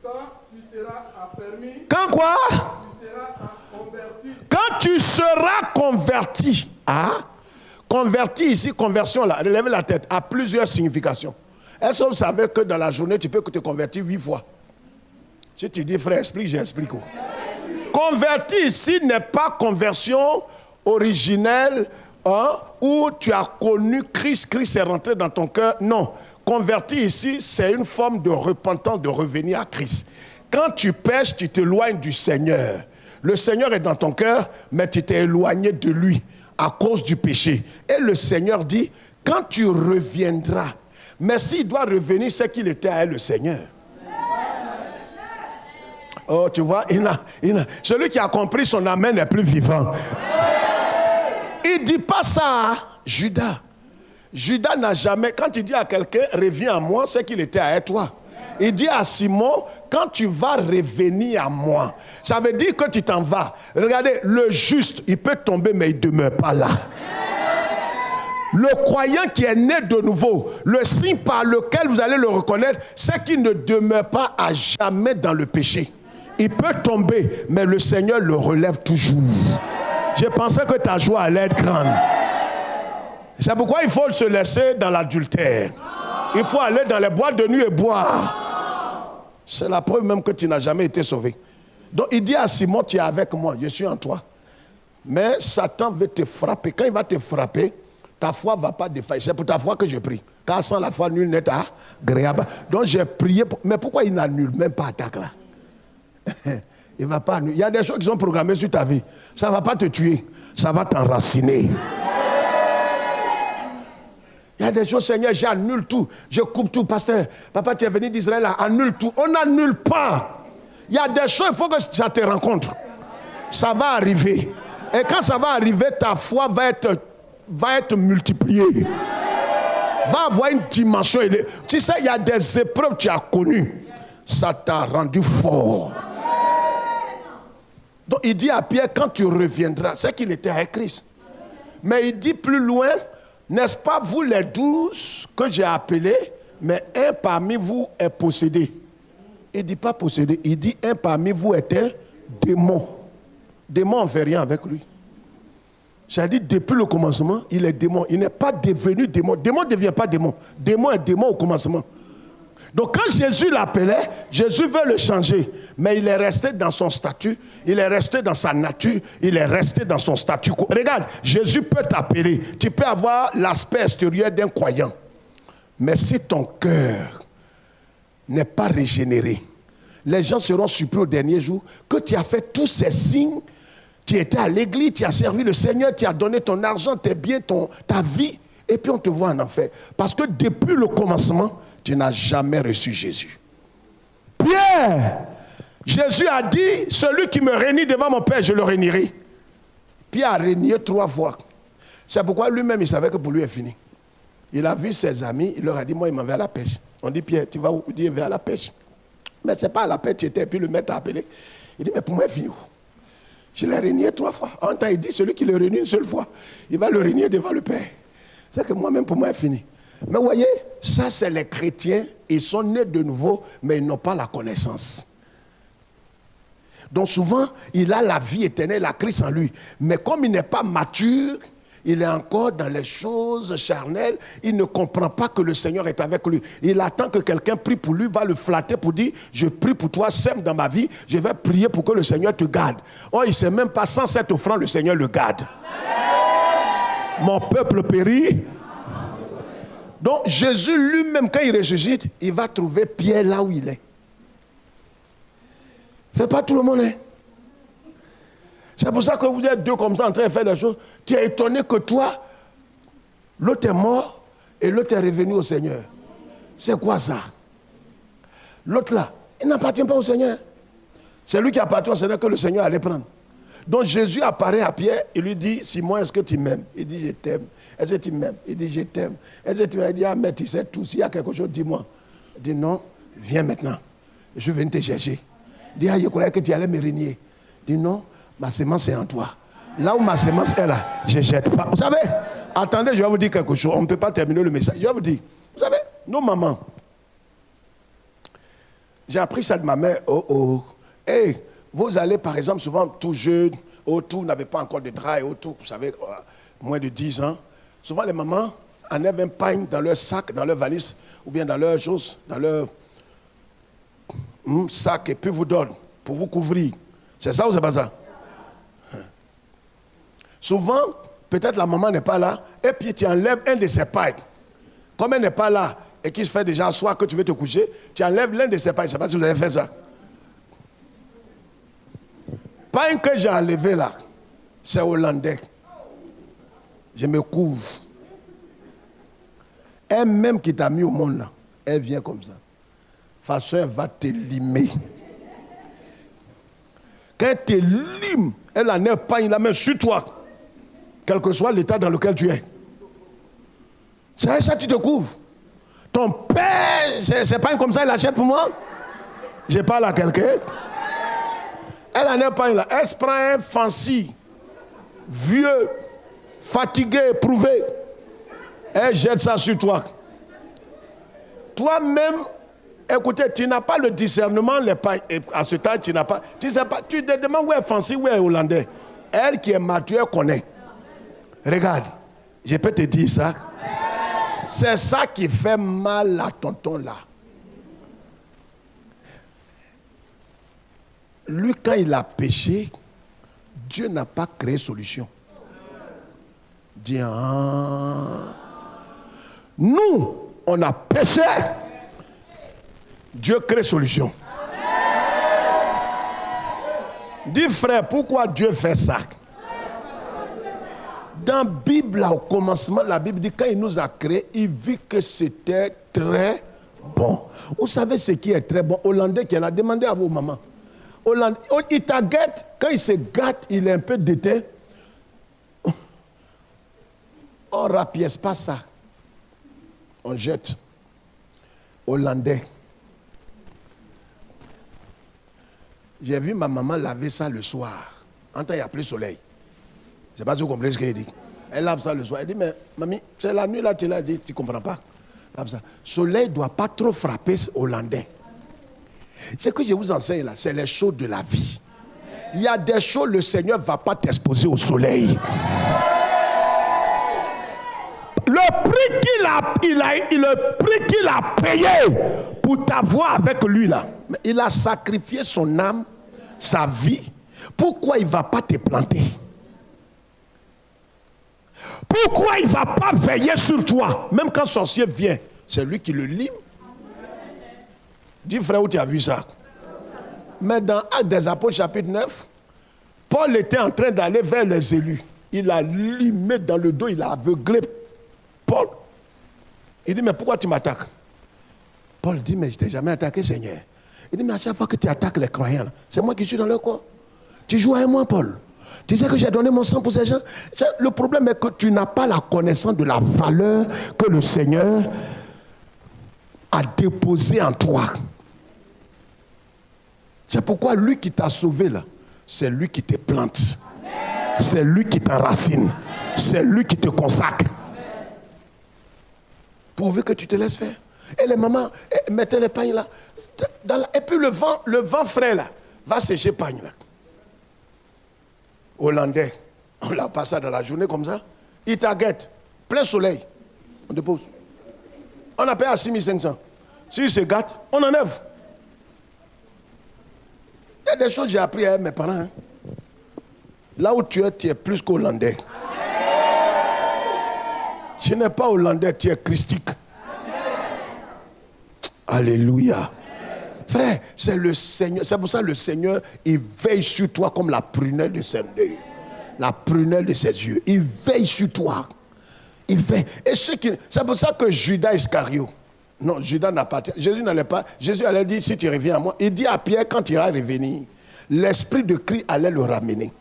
Quand tu seras affermi. Quand quoi? Tu seras converti. Quand tu seras converti. Ah? Converti ici, conversion là, relevez la tête, a plusieurs significations. Est-ce que vous savez que dans la journée, tu peux te convertir 8 fois? Si tu dis frère, explique, j'explique. Converti ici n'est pas conversion originelle, hein, où tu as connu Christ, Christ est rentré dans ton cœur. Non, converti ici, c'est une forme de repentance, de revenir à Christ. Quand tu pèches, tu t'éloignes du Seigneur. Le Seigneur est dans ton cœur, mais tu t'es éloigné de lui à cause du péché. Et le Seigneur dit, quand tu reviendras, mais s'il doit revenir, c'est qu'il était à elle, le Seigneur. Oh, tu vois, celui qui a compris son amen n'est plus vivant. Il ne dit pas ça à Judas. Judas n'a jamais, quand il dit à quelqu'un, reviens à moi, c'est qu'il était à toi. Il dit à Simon, quand tu vas revenir à moi, ça veut dire que tu t'en vas. Regardez, le juste, il peut tomber, mais il ne demeure pas là. Le croyant qui est né de nouveau, le signe par lequel vous allez le reconnaître, c'est qu'il ne demeure pas à jamais dans le péché. Il peut tomber, mais le Seigneur le relève toujours. Je pensais que ta joie allait être grande. C'est pourquoi il faut se laisser dans l'adultère. Il faut aller dans les boîtes de nuit et boire. C'est la preuve même que tu n'as jamais été sauvé. Donc il dit à Simon, tu es avec moi, je suis en toi. Mais Satan veut te frapper. Quand il va te frapper, ta foi ne va pas défaillir. C'est pour ta foi que je prie. Car sans la foi, nul n'est agréable. Donc j'ai prié. Mais pourquoi il n'annule même pas attaque là? Il va pas annuler. Il y a des choses qui sont programmées sur ta vie. Ça ne va pas te tuer. Ça va t'enraciner. Il y a des choses, Seigneur, j'annule tout. Je coupe tout. Pasteur, papa, tu es venu d'Israël là, annule tout. On n'annule pas. Il y a des choses, il faut que ça te rencontre. Ça va arriver. Et quand ça va arriver, ta foi va être multipliée. Va avoir une dimension. Tu sais, il y a des épreuves que tu as connues. Ça t'a rendu fort. Donc il dit à Pierre, quand tu reviendras, c'est qu'il était avec Christ. Mais il dit plus loin, n'est-ce pas vous les 12 que j'ai appelés, mais un parmi vous est possédé. Il ne dit pas possédé, il dit un parmi vous était démon. Démon, on ne fait rien avec lui. C'est-à-dire, depuis le commencement, il est démon. Il n'est pas devenu démon. Démon ne devient pas démon. Démon est démon au commencement. Donc quand Jésus l'appelait, Jésus veut le changer. Mais il est resté dans son statut, il est resté dans sa nature, il est resté dans son statut. Regarde, Jésus peut t'appeler. Tu peux avoir l'aspect extérieur d'un croyant. Mais si ton cœur n'est pas régénéré, les gens seront surpris au dernier jour que tu as fait tous ces signes. Tu étais à l'église, tu as servi le Seigneur, tu as donné ton argent, tes biens, ta vie. Et puis on te voit en enfer. Parce que depuis le commencement, tu n'as jamais reçu Jésus. Pierre, Jésus a dit, celui qui me réunit devant mon Père, je le réunirai. Pierre a régné 3 fois. C'est pourquoi lui-même, il savait que pour lui, c'est fini. Il a vu ses amis, il leur a dit, moi, il m'en va à la pêche. On dit, Pierre, tu vas où? Il dit, il va à la pêche. Mais ce n'est pas à la pêche, tu étais, et puis le maître a appelé. Il dit, mais pour moi, c'est fini. Je l'ai régné 3 fois. En temps, il dit, celui qui le réunit une seule fois, il va le régner devant le Père. C'est que moi-même, pour moi, c'est fini. Mais vous voyez, ça, c'est les chrétiens. Ils sont nés de nouveau, mais ils n'ont pas la connaissance. Donc souvent, il a la vie éternelle, la Christ en lui. Mais comme il n'est pas mature, il est encore dans les choses charnelles. Il ne comprend pas que le Seigneur est avec lui. Il attend que quelqu'un prie pour lui, va le flatter pour dire, je prie pour toi, sème dans ma vie, je vais prier pour que le Seigneur te garde. Oh, il ne sait même pas, sans cette offrande, le Seigneur le garde. Mon peuple périt. Donc Jésus lui-même, quand il ressuscite, il va trouver Pierre là où il est. C'est pas tout le monde, hein? C'est pour ça que vous êtes 2 comme ça en train de faire des choses. Tu es étonné que toi, l'autre est mort et l'autre est revenu au Seigneur. C'est quoi ça? L'autre là, il n'appartient pas au Seigneur. C'est lui qui appartient au Seigneur que le Seigneur allait prendre. Donc Jésus apparaît à Pierre et lui dit, Simon, est-ce que tu m'aimes? Il dit, je t'aime. Est-ce que tu m'aimes? Il dit, je t'aime. Est-ce que tu m'aimes? Il dit, ah mais tu sais tout, s'il y a quelque chose, dis-moi. Il dit, non, viens maintenant. Je viens te chercher. Il dit, ah, je croyais que tu allais me régner. Il dit, non, ma semence est en toi. Là où ma semence est là, je ne jette pas. Vous savez, attendez, je vais vous dire quelque chose. On ne peut pas terminer le message. Je vais vous dire, vous savez, nos mamans, j'ai appris ça de ma mère. Hey, vous allez par exemple souvent tout jeune, tout n'avez pas encore de drap, tout, vous savez, moins de 10 ans. Souvent les mamans enlèvent un pain dans leur sac, dans leur valise, ou bien dans leurs choses, dans leur sac, et puis vous donnent pour vous couvrir. C'est ça ou c'est pas ça? Souvent, peut-être la maman n'est pas là, et puis tu enlèves un de ses pailles. Comme elle n'est pas là, et qu'il se fait déjà soir que tu veux te coucher, tu enlèves l'un de ses pailles. Je ne sais pas si vous avez fait ça. Pain que j'ai enlevé là, c'est hollandais. Je me couvre. Elle même qui t'a mis au monde là, elle vient comme ça. De toute façon, elle va te limer. Quand elle te lime, elle en est pas la main sur toi. Quel que soit l'état dans lequel tu es. C'est ça, tu te couvres. Ton père, c'est pas comme ça, il achète pour moi. Je parle à quelqu'un. Elle en est pas là. Elle se prend un fancy, vieux, fatigué, éprouvé. Elle jette ça sur toi. Toi-même, écoutez, tu n'as pas le discernement, à ce temps, tu n'as pas. Tu sais pas, tu te demandes où est fancy, où est hollandais. Elle qui est mature connaît. Regarde, je peux te dire ça. C'est ça qui fait mal à tonton là. Lui, quand il a péché, Dieu n'a pas créé solution. Dis, nous, on a péché. Dieu crée solution. Dis frère, pourquoi Dieu fait ça? Dans la Bible, au commencement, la Bible dit quand il nous a créés, il vit que c'était très bon. Vous savez ce qui est très bon? Hollandais qui en a demandé à vos mamans. Hollandais, il t'a gâte, quand il se gâte, il est un peu déteint. On ne rapièce pas ça. On jette. Hollandais. J'ai vu ma maman laver ça le soir. En temps, il n'y a plus de soleil. Je ne sais pas si vous comprenez ce qu'elle dit. Elle lave ça le soir. Elle dit, mais mamie, c'est la nuit là, tu l'as dit, tu ne comprends pas. Lave ça. Le soleil ne doit pas trop frapper Hollandais. Ce que je vous enseigne là, c'est les choses de la vie. Il y a des choses, le Seigneur ne va pas t'exposer au soleil. Le prix qu'il a payé pour t'avoir avec lui là. Mais il a sacrifié son âme, sa vie. Pourquoi il ne va pas te planter? Pourquoi il ne va pas veiller sur toi? Même quand sorcier vient, c'est lui qui le lime. Dis frère, où tu as vu ça? Mais dans Actes des Apôtres chapitre 9, Paul était en train d'aller vers les élus. Il a limé dans le dos, il a aveuglé Paul. Il dit, mais pourquoi tu m'attaques? Paul dit, mais je ne t'ai jamais attaqué, Seigneur. Il dit, mais à chaque fois que tu attaques les croyants, c'est moi qui suis dans leur corps. Tu joues avec moi, Paul. Tu sais que j'ai donné mon sang pour ces gens. Le problème est que tu n'as pas la connaissance de la valeur que le Seigneur a déposée en toi. C'est pourquoi lui qui t'a sauvé là, c'est lui qui te plante. C'est lui qui t'enracine. C'est lui qui te consacre. Pourvu que tu te laisses faire. Et les mamans mettaient les pagnes là. Et puis le vent frais là, va sécher pagne là. Hollandais, on l'a passé dans la journée comme ça. Il t'aguette, plein soleil. On dépose. On a payé à 6500. S'il se gâte, on enlève. Il y a des choses que j'ai appris à mes parents. Hein. Là où tu es plus qu'Hollandais. Tu n'es pas Hollandais, tu es christique. Alléluia. Frère, c'est le Seigneur. C'est pour ça que le Seigneur, il veille sur toi comme la prunelle de ses yeux. La prunelle de ses yeux. Il veille sur toi. Il veille. Et c'est pour ça que Judas Iscariot, non, Judas n'a pas. Jésus n'allait pas. Jésus allait dire, si tu reviens à moi. Il dit à Pierre, quand il va revenir, l'esprit de Christ allait le ramener.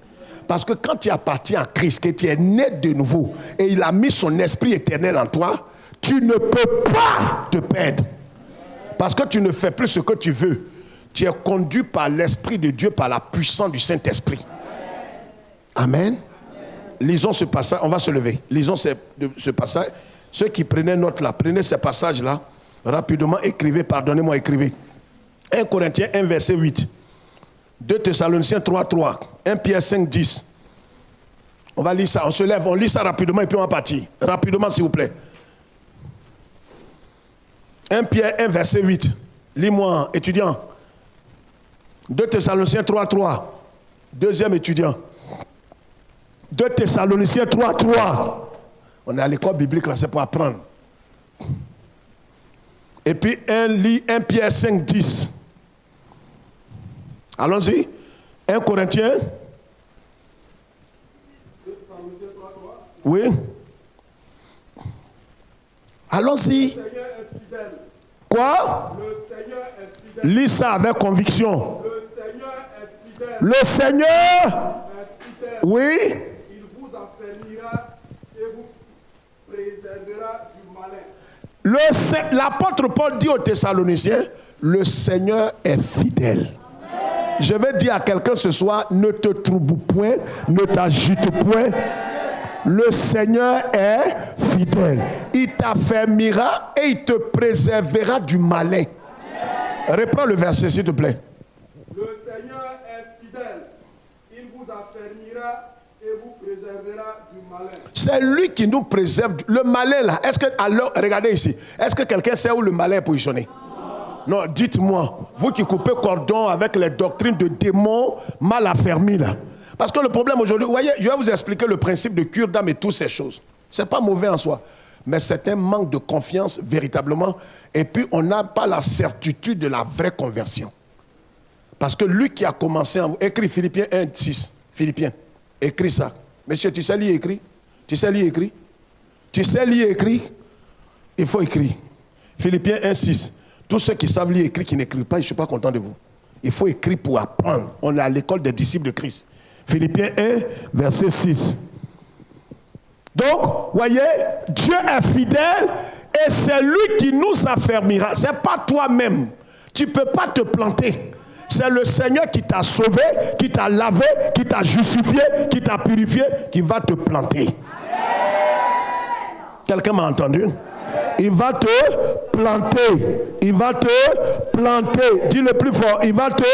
Parce que quand tu appartiens à Christ, que tu es né de nouveau, et il a mis son esprit éternel en toi, tu ne peux pas te perdre. Parce que tu ne fais plus ce que tu veux. Tu es conduit par l'Esprit de Dieu, par la puissance du Saint-Esprit. Amen. Lisons ce passage, on va se lever. Lisons ce passage. Ceux qui prenaient note là, prenez ce passage-là, rapidement, écrivez, pardonnez-moi, écrivez. 1 Corinthiens 1, verset 8. 2 Thessaloniciens 3, 3. 1 Pierre 5, 10. On va lire ça, on se lève, on lit ça rapidement et puis on va partir. Rapidement, s'il vous plaît. 1 Pierre 1, verset 8. Lis-moi, étudiant. 2 Thessaloniciens 3, 3. Deuxième étudiant. 2 Thessaloniciens 3, 3. On est à l'école biblique, là, c'est pour apprendre. Et puis 1 Pierre 5, 10. Allons-y. 1 Corinthiens. 2 Thessaloniciens 3, 3. Oui. Allons-y. Le Seigneur est fidèle. Quoi? Le Seigneur est fidèle. Lis ça avec conviction. Le Seigneur est fidèle. Le Seigneur Est fidèle. Oui. Il vous affermira et vous préservera du malin. L'apôtre Paul dit aux Thessaloniciens, le Seigneur est fidèle. Je vais dire à quelqu'un ce soir, ne te trouble point, ne t'agite point. Le Seigneur est fidèle. Il t'affermira et il te préservera du malin. Reprends le verset, s'il te plaît. Le Seigneur est fidèle. Il vous affermira et vous préservera du malin. C'est lui qui nous préserve. Le malin là, est-ce que, alors, regardez ici, est-ce que quelqu'un sait où le malin est positionné? Non, dites-moi, vous qui coupez cordon avec les doctrines de démons mal affermis là. Parce que le problème aujourd'hui, vous voyez, je vais vous expliquer le principe de cure d'âme et toutes ces choses. Ce n'est pas mauvais en soi, mais c'est un manque de confiance véritablement. Et puis, on n'a pas la certitude de la vraie conversion. Parce que lui qui a commencé en vous, écrit Philippiens 1, 6. Philippiens, écris ça. Monsieur, tu sais lire et écrire? Tu sais lire et écrire? Tu sais lire et écrire? Il faut écrire. Philippiens 1, 6. Tous ceux qui savent lire et écrire, qui n'écrivent pas, je ne suis pas content de vous. Il faut écrire pour apprendre. On est à l'école des disciples de Christ. Philippiens 1, verset 6. Donc, voyez, Dieu est fidèle et c'est lui qui nous affermira. Ce n'est pas toi-même. Tu ne peux pas te planter. C'est le Seigneur qui t'a sauvé, qui t'a lavé, qui t'a justifié, qui t'a purifié, qui va te planter. Quelqu'un m'a entendu? Il va te planter. Il va te planter. Dis le plus fort. Il va te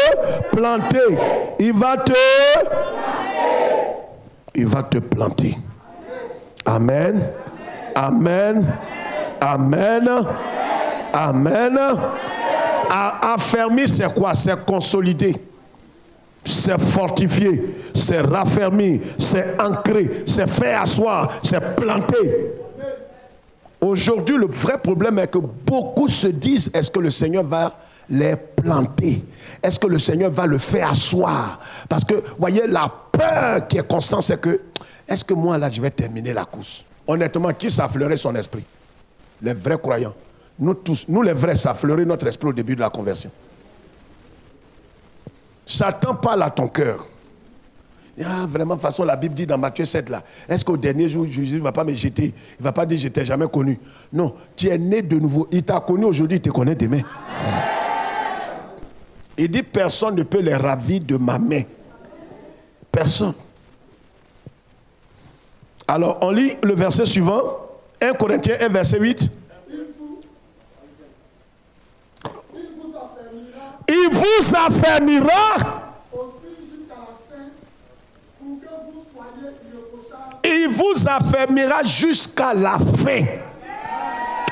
planter. Il va te planter. Il va te planter. Amen. Amen. Amen. Amen. Affermir, c'est quoi? C'est consolider, c'est fortifier, c'est raffermir, c'est ancrer, c'est faire asseoir, c'est planter. Aujourd'hui, le vrai problème est que beaucoup se disent, est-ce que le Seigneur va les planter? Est-ce que le Seigneur va le faire asseoir? Parce que, voyez, la peur qui est constante, c'est que, est-ce que moi, là, je vais terminer la course? Honnêtement, qui s'affleurait son esprit? Les vrais croyants. Nous tous, nous les vrais, ça affleurait notre esprit au début de la conversion. Satan parle à ton cœur. Ah, vraiment, de toute façon, la Bible dit dans Matthieu 7, là, est-ce qu'au dernier jour, Jésus ne va pas me jeter? Il ne va pas dire, je ne t'ai jamais connu. Non, tu es né de nouveau. Il t'a connu aujourd'hui, il te connaît demain. Il dit, personne ne peut les ravir de ma main. Personne. Alors, on lit le verset suivant. 1 Corinthiens 1, verset 8. Il vous affermira. Il vous affermira jusqu'à la fin.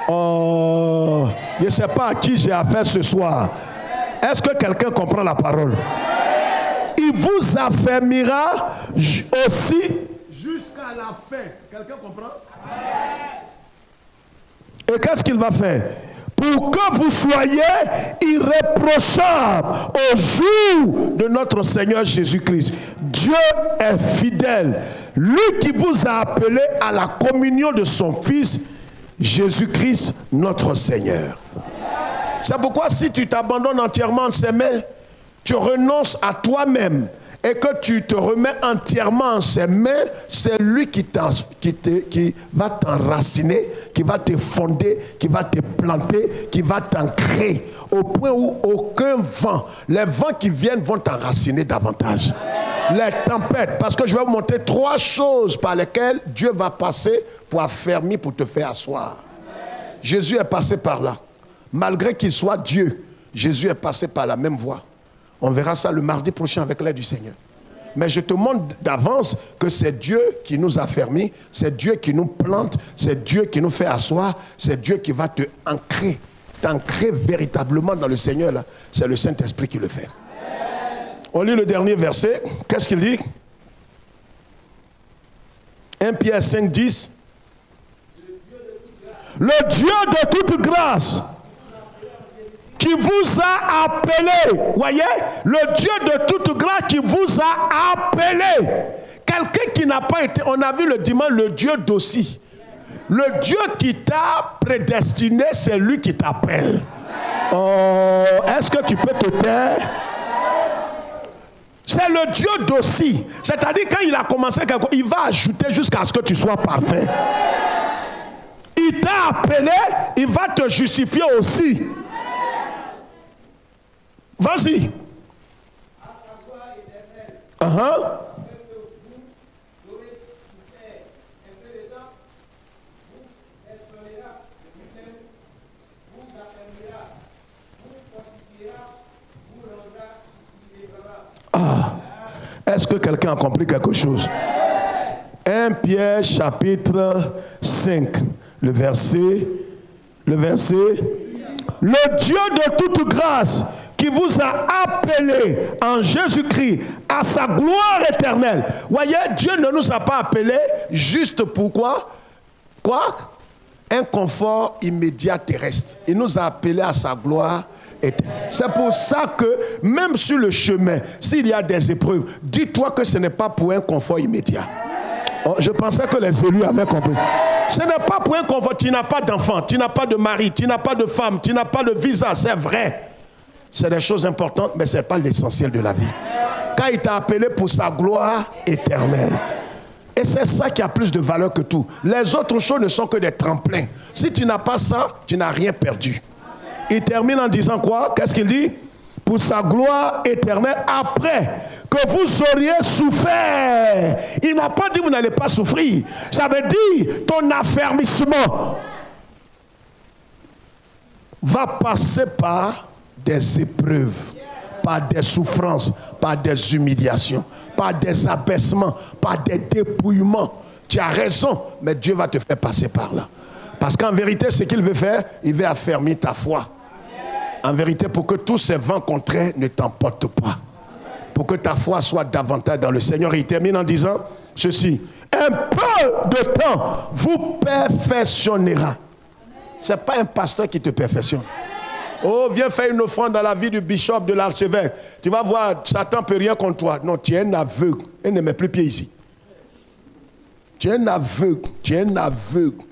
Oh, je ne sais pas à qui j'ai affaire ce soir. Est-ce que quelqu'un comprend la parole? Il vous affermira aussi jusqu'à la fin. Quelqu'un comprend? Et qu'est-ce qu'il va faire? Pour que vous soyez irréprochables au jour de notre Seigneur Jésus-Christ. Dieu est fidèle. Lui qui vous a appelé à la communion de son Fils, Jésus-Christ, notre Seigneur. C'est pourquoi si tu t'abandonnes entièrement en ses mains, tu renonces à toi-même et que tu te remets entièrement en ses mains, c'est lui qui va t'enraciner, qui va te fonder, qui va te planter, qui va t'ancrer au point où aucun vent, les vents qui viennent vont t'enraciner davantage. Les tempêtes, parce que je vais vous montrer 3 choses par lesquelles Dieu va passer pour affermir, pour te faire asseoir. Jésus est passé par là. Malgré qu'il soit Dieu, Jésus est passé par la même voie. On verra ça le mardi prochain avec l'aide du Seigneur. Mais je te montre d'avance que c'est Dieu qui nous affermit, c'est Dieu qui nous plante, c'est Dieu qui nous fait asseoir, c'est Dieu qui va te ancrer, t'ancrer véritablement dans le Seigneur. Là. C'est le Saint-Esprit qui le fait. On lit le dernier verset. Qu'est-ce qu'il dit? 1 Pierre 5, 10. Le Dieu de toute grâce qui vous a appelé, voyez, le Dieu de toute grâce qui vous a appelé. Quelqu'un qui n'a pas été, on a vu le dimanche, le Dieu d'aussi. Le Dieu qui t'a prédestiné, c'est lui qui t'appelle. Oh, est-ce que tu peux te taire? C'est le Dieu d'aussi. C'est-à-dire quand il a commencé quelque chose, il va ajouter jusqu'à ce que tu sois parfait. Il t'a appelé, il va te justifier aussi. Vas-y. Est-ce que quelqu'un a compris quelque chose? 1 Pierre chapitre 5, le verset. Le Dieu de toute grâce qui vous a appelé en Jésus-Christ à sa gloire éternelle. Voyez, Dieu ne nous a pas appelés juste pour quoi? Un confort immédiat terrestre. Il nous a appelés à sa gloire éternelle. C'est pour ça que même sur le chemin, s'il y a des épreuves, dis-toi que ce n'est pas pour un confort immédiat. Oh, je pensais que les élus avaient compris. Ce n'est pas pour un confort. Tu n'as pas d'enfant, tu n'as pas de mari, tu n'as pas de femme, tu n'as pas de visa, c'est vrai. C'est des choses importantes, mais ce n'est pas l'essentiel de la vie. Quand il t'a appelé pour sa gloire éternelle. Et c'est ça qui a plus de valeur que tout. Les autres choses ne sont que des tremplins. Si tu n'as pas ça, tu n'as rien perdu. Il termine en disant quoi? Qu'est-ce qu'il dit? Pour sa gloire éternelle, après que vous auriez souffert. Il n'a pas dit vous n'allez pas souffrir. Ça veut dire ton affermissement va passer par des épreuves, par des souffrances, par des humiliations, par des abaissements, par des dépouillements. Tu as raison, mais Dieu va te faire passer par là. Parce qu'en vérité, ce qu'il veut faire, il veut affermir ta foi. En vérité, pour que tous ces vents contraires ne t'emportent pas. Pour que ta foi soit davantage dans le Seigneur. Il termine en disant ceci. Un peu de temps vous perfectionnera. Ce n'est pas un pasteur qui te perfectionne. Oh, viens faire une offrande dans la vie du bishop, de l'archevêque. Tu vas voir, Satan ne peut rien contre toi. Non, tu es un aveugle. Il ne met plus pied ici. Tu es un aveugle. Tu es un aveugle.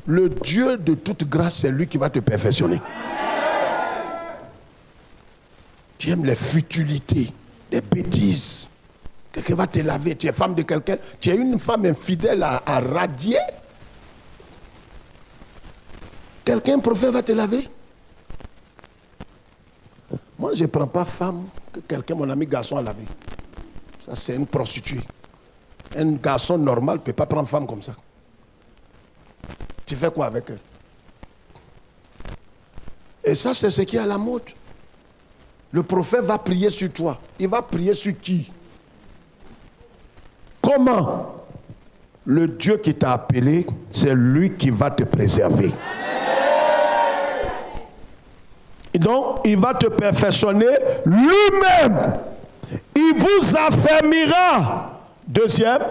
Le Dieu de toute grâce, c'est lui qui va te perfectionner. Tu aimes les futilités, les bêtises. Quelqu'un va te laver. Tu es femme de quelqu'un. Tu es une femme infidèle à radier. Quelqu'un, prophète, va te laver. Moi, je ne prends pas femme que quelqu'un, mon ami garçon, a lavé. Ça, c'est une prostituée. Un garçon normal ne peut pas prendre femme comme ça. Tu fais quoi avec elle? Et ça, c'est ce qui est à la mode. Le prophète va prier sur toi. Il va prier sur qui? Comment? Le Dieu qui t'a appelé, c'est lui qui va te préserver. Et donc, il va te perfectionner lui-même. Il vous affermira. Deuxième.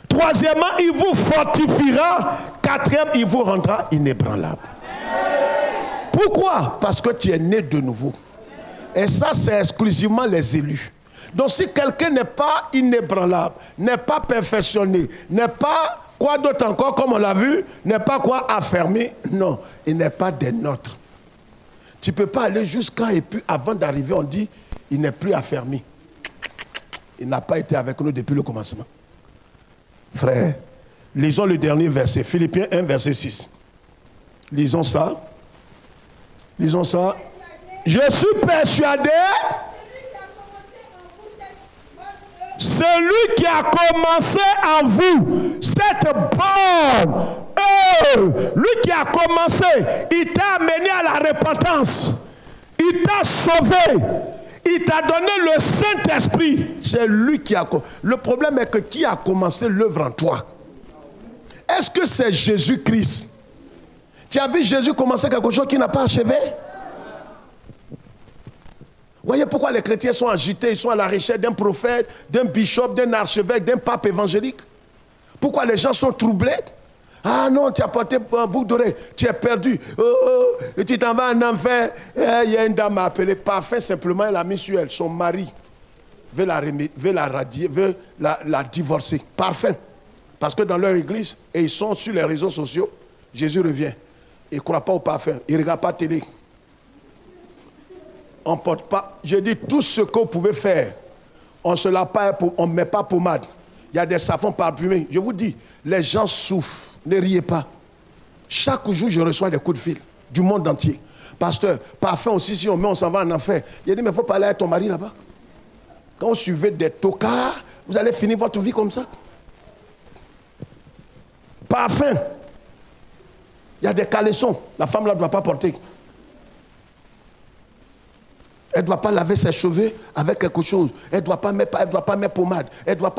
Troisièmement, il vous fortifiera. Quatrième, il vous rendra inébranlable. Pourquoi? Parce que tu es né de nouveau. Et ça, c'est exclusivement les élus. Donc, si quelqu'un n'est pas inébranlable, n'est pas perfectionné, n'est pas, quoi d'autre encore, comme on l'a vu, n'est pas quoi affermé, non, il n'est pas des nôtres. Tu ne peux pas aller jusqu'à, et puis avant d'arriver, on dit, il n'est plus affermi. Il n'a pas été avec nous depuis le commencement. Frère, lisons le dernier verset, Philippiens 1, verset 6. Lisons ça. Lisons ça. Je suis persuadé, celui qui a commencé en vous cette bonne œuvre, lui qui a commencé, il t'a amené à la repentance, il t'a sauvé, il t'a donné le Saint-Esprit. C'est lui qui a commencé. Le problème est que qui a commencé l'œuvre en toi? Est-ce que c'est Jésus-Christ? Tu as vu Jésus commencer quelque chose qu'il n'a pas achevé? Voyez pourquoi les chrétiens sont agités, ils sont à la recherche d'un prophète, d'un bishop, d'un archevêque, d'un pape évangélique. Pourquoi les gens sont troublés? Ah non, tu as porté un bout d'oreille, tu es perdu. Et tu t'en vas en enfer. Il y a une dame à appeler. Parfait, simplement, elle a mis sur elle. Son mari veut la radier, veut la divorcer. Parfait. Parce que dans leur église, et ils sont sur les réseaux sociaux, Jésus revient. Ils ne croient pas au parfum. Ils ne regardent pas la télé. On ne porte pas. Je dis tout ce que vous pouvez faire. On ne met pas pommade. Il y a des savons parfumés. Je vous dis, les gens souffrent. Ne riez pas. Chaque jour, je reçois des coups de fil du monde entier. Pasteur, parfum aussi, si on met, on s'en va en enfer. Il a dit, mais il faut parler à ton mari là-bas. Quand vous suivez des tocards, vous allez finir votre vie comme ça. Parfum. Il y a des caleçons. La femme là ne doit pas porter. Elle ne doit pas laver ses cheveux avec quelque chose. Elle ne doit pas mettre pommade. Elle ne doit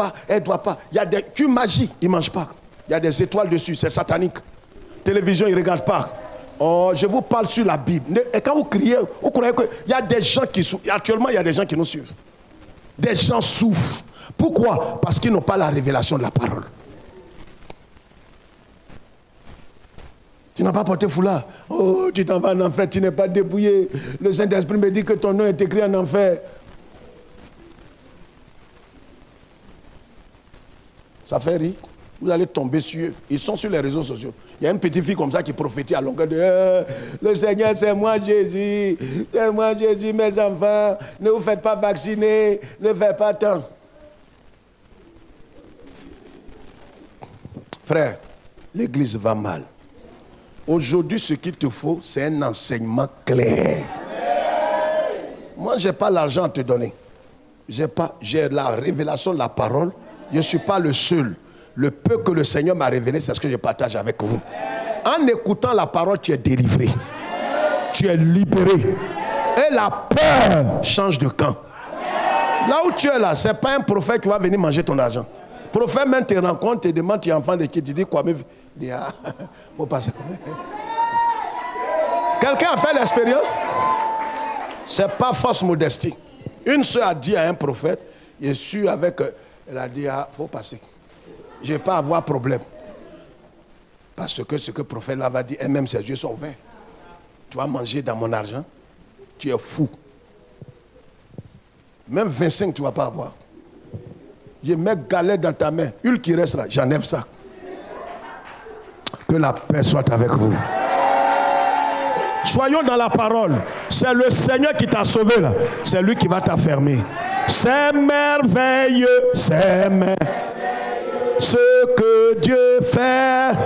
pas. Il y a des... Tu magies, ils ne mangent pas. Il y a des étoiles dessus, c'est satanique. Télévision, ils ne regardent pas. Oh, je vous parle sur la Bible. Et quand vous criez, vous croyez qu'il y a des gens qui souffrent. Actuellement, il y a des gens qui nous suivent. Des gens souffrent. Pourquoi? Parce qu'ils n'ont pas la révélation de la parole. Tu n'as pas porté foulard. Oh, tu t'en vas en enfer, tu n'es pas débrouillé. Le Saint-Esprit me dit que ton nom est écrit en enfer. Ça fait rire. Vous allez tomber sur eux. Ils sont sur les réseaux sociaux. Il y a une petite fille comme ça qui prophétise à longueur de le Seigneur, c'est moi Jésus. C'est moi Jésus, mes enfants. Ne vous faites pas vacciner. Ne faites pas tant. Frère, l'église va mal. Aujourd'hui, ce qu'il te faut, c'est un enseignement clair. Moi, je n'ai pas l'argent à te donner. J'ai la révélation de la parole. Je ne suis pas le seul. Le peu que le Seigneur m'a révélé, c'est ce que je partage avec vous. En écoutant la parole, tu es délivré. Tu es libéré. Et la peur change de camp. Là où tu es là, ce n'est pas un prophète qui va venir manger ton argent. Le prophète même te rencontre, te demande, tu es enfant de qui? Tu dis quoi? Il dit, faut passer. Quelqu'un a fait l'expérience? C'est pas fausse modestie. Une soeur a dit à un prophète, je suis avec... Elle a dit, ah, faut passer. Je ne vais pas avoir problème. Parce que ce que le prophète là va dire, et même ses yeux sont verts. Tu vas manger dans mon argent. Tu es fou. Même 25, tu ne vas pas avoir. Je mets galette dans ta main. Huile qui reste là, j'enlève ça. Que la paix soit avec vous. Soyons dans la parole. C'est le Seigneur qui t'a sauvé là. C'est lui qui va t'affermir. C'est merveilleux. C'est merveilleux. Ce que Dieu fait.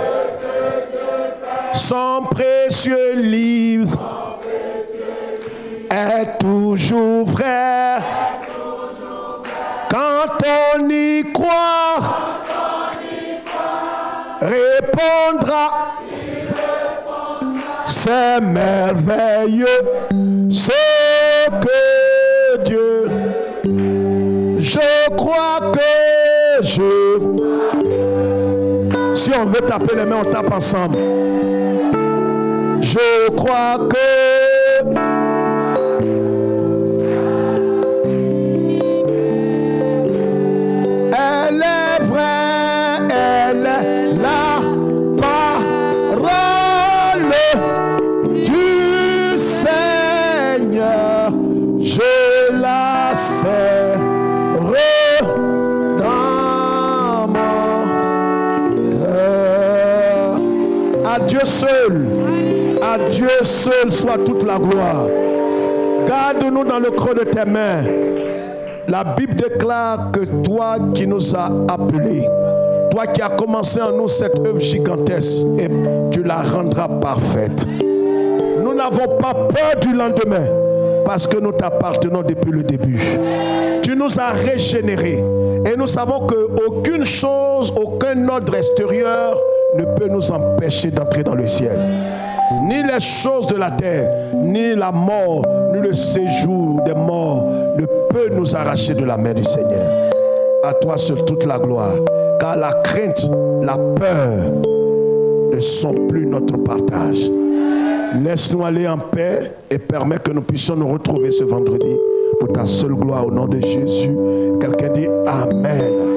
Son précieux livre est toujours vrai. Quand on y croit, répondra. C'est merveilleux ce que Dieu. Je crois que si on veut taper les mains, on tape ensemble. Je crois que elle est vraie, elle est la parole du Seigneur. Je la serre dans mon cœur. À Dieu seul. À Dieu seul soit toute la gloire. Garde-nous dans le creux de tes mains. La Bible déclare que toi qui nous as appelés, toi qui as commencé en nous cette œuvre gigantesque, et tu la rendras parfaite. Nous n'avons pas peur du lendemain parce que nous t'appartenons depuis le début. Tu nous as régénérés et nous savons qu'aucune chose, aucun ordre extérieur ne peut nous empêcher d'entrer dans le ciel. Ni les choses de la terre, ni la mort, ni le séjour des morts ne peut nous arracher de la main du Seigneur. À toi seul toute la gloire, car la crainte, la peur ne sont plus notre partage. Laisse-nous aller en paix et permets que nous puissions nous retrouver ce vendredi pour ta seule gloire au nom de Jésus. Quelqu'un dit Amen.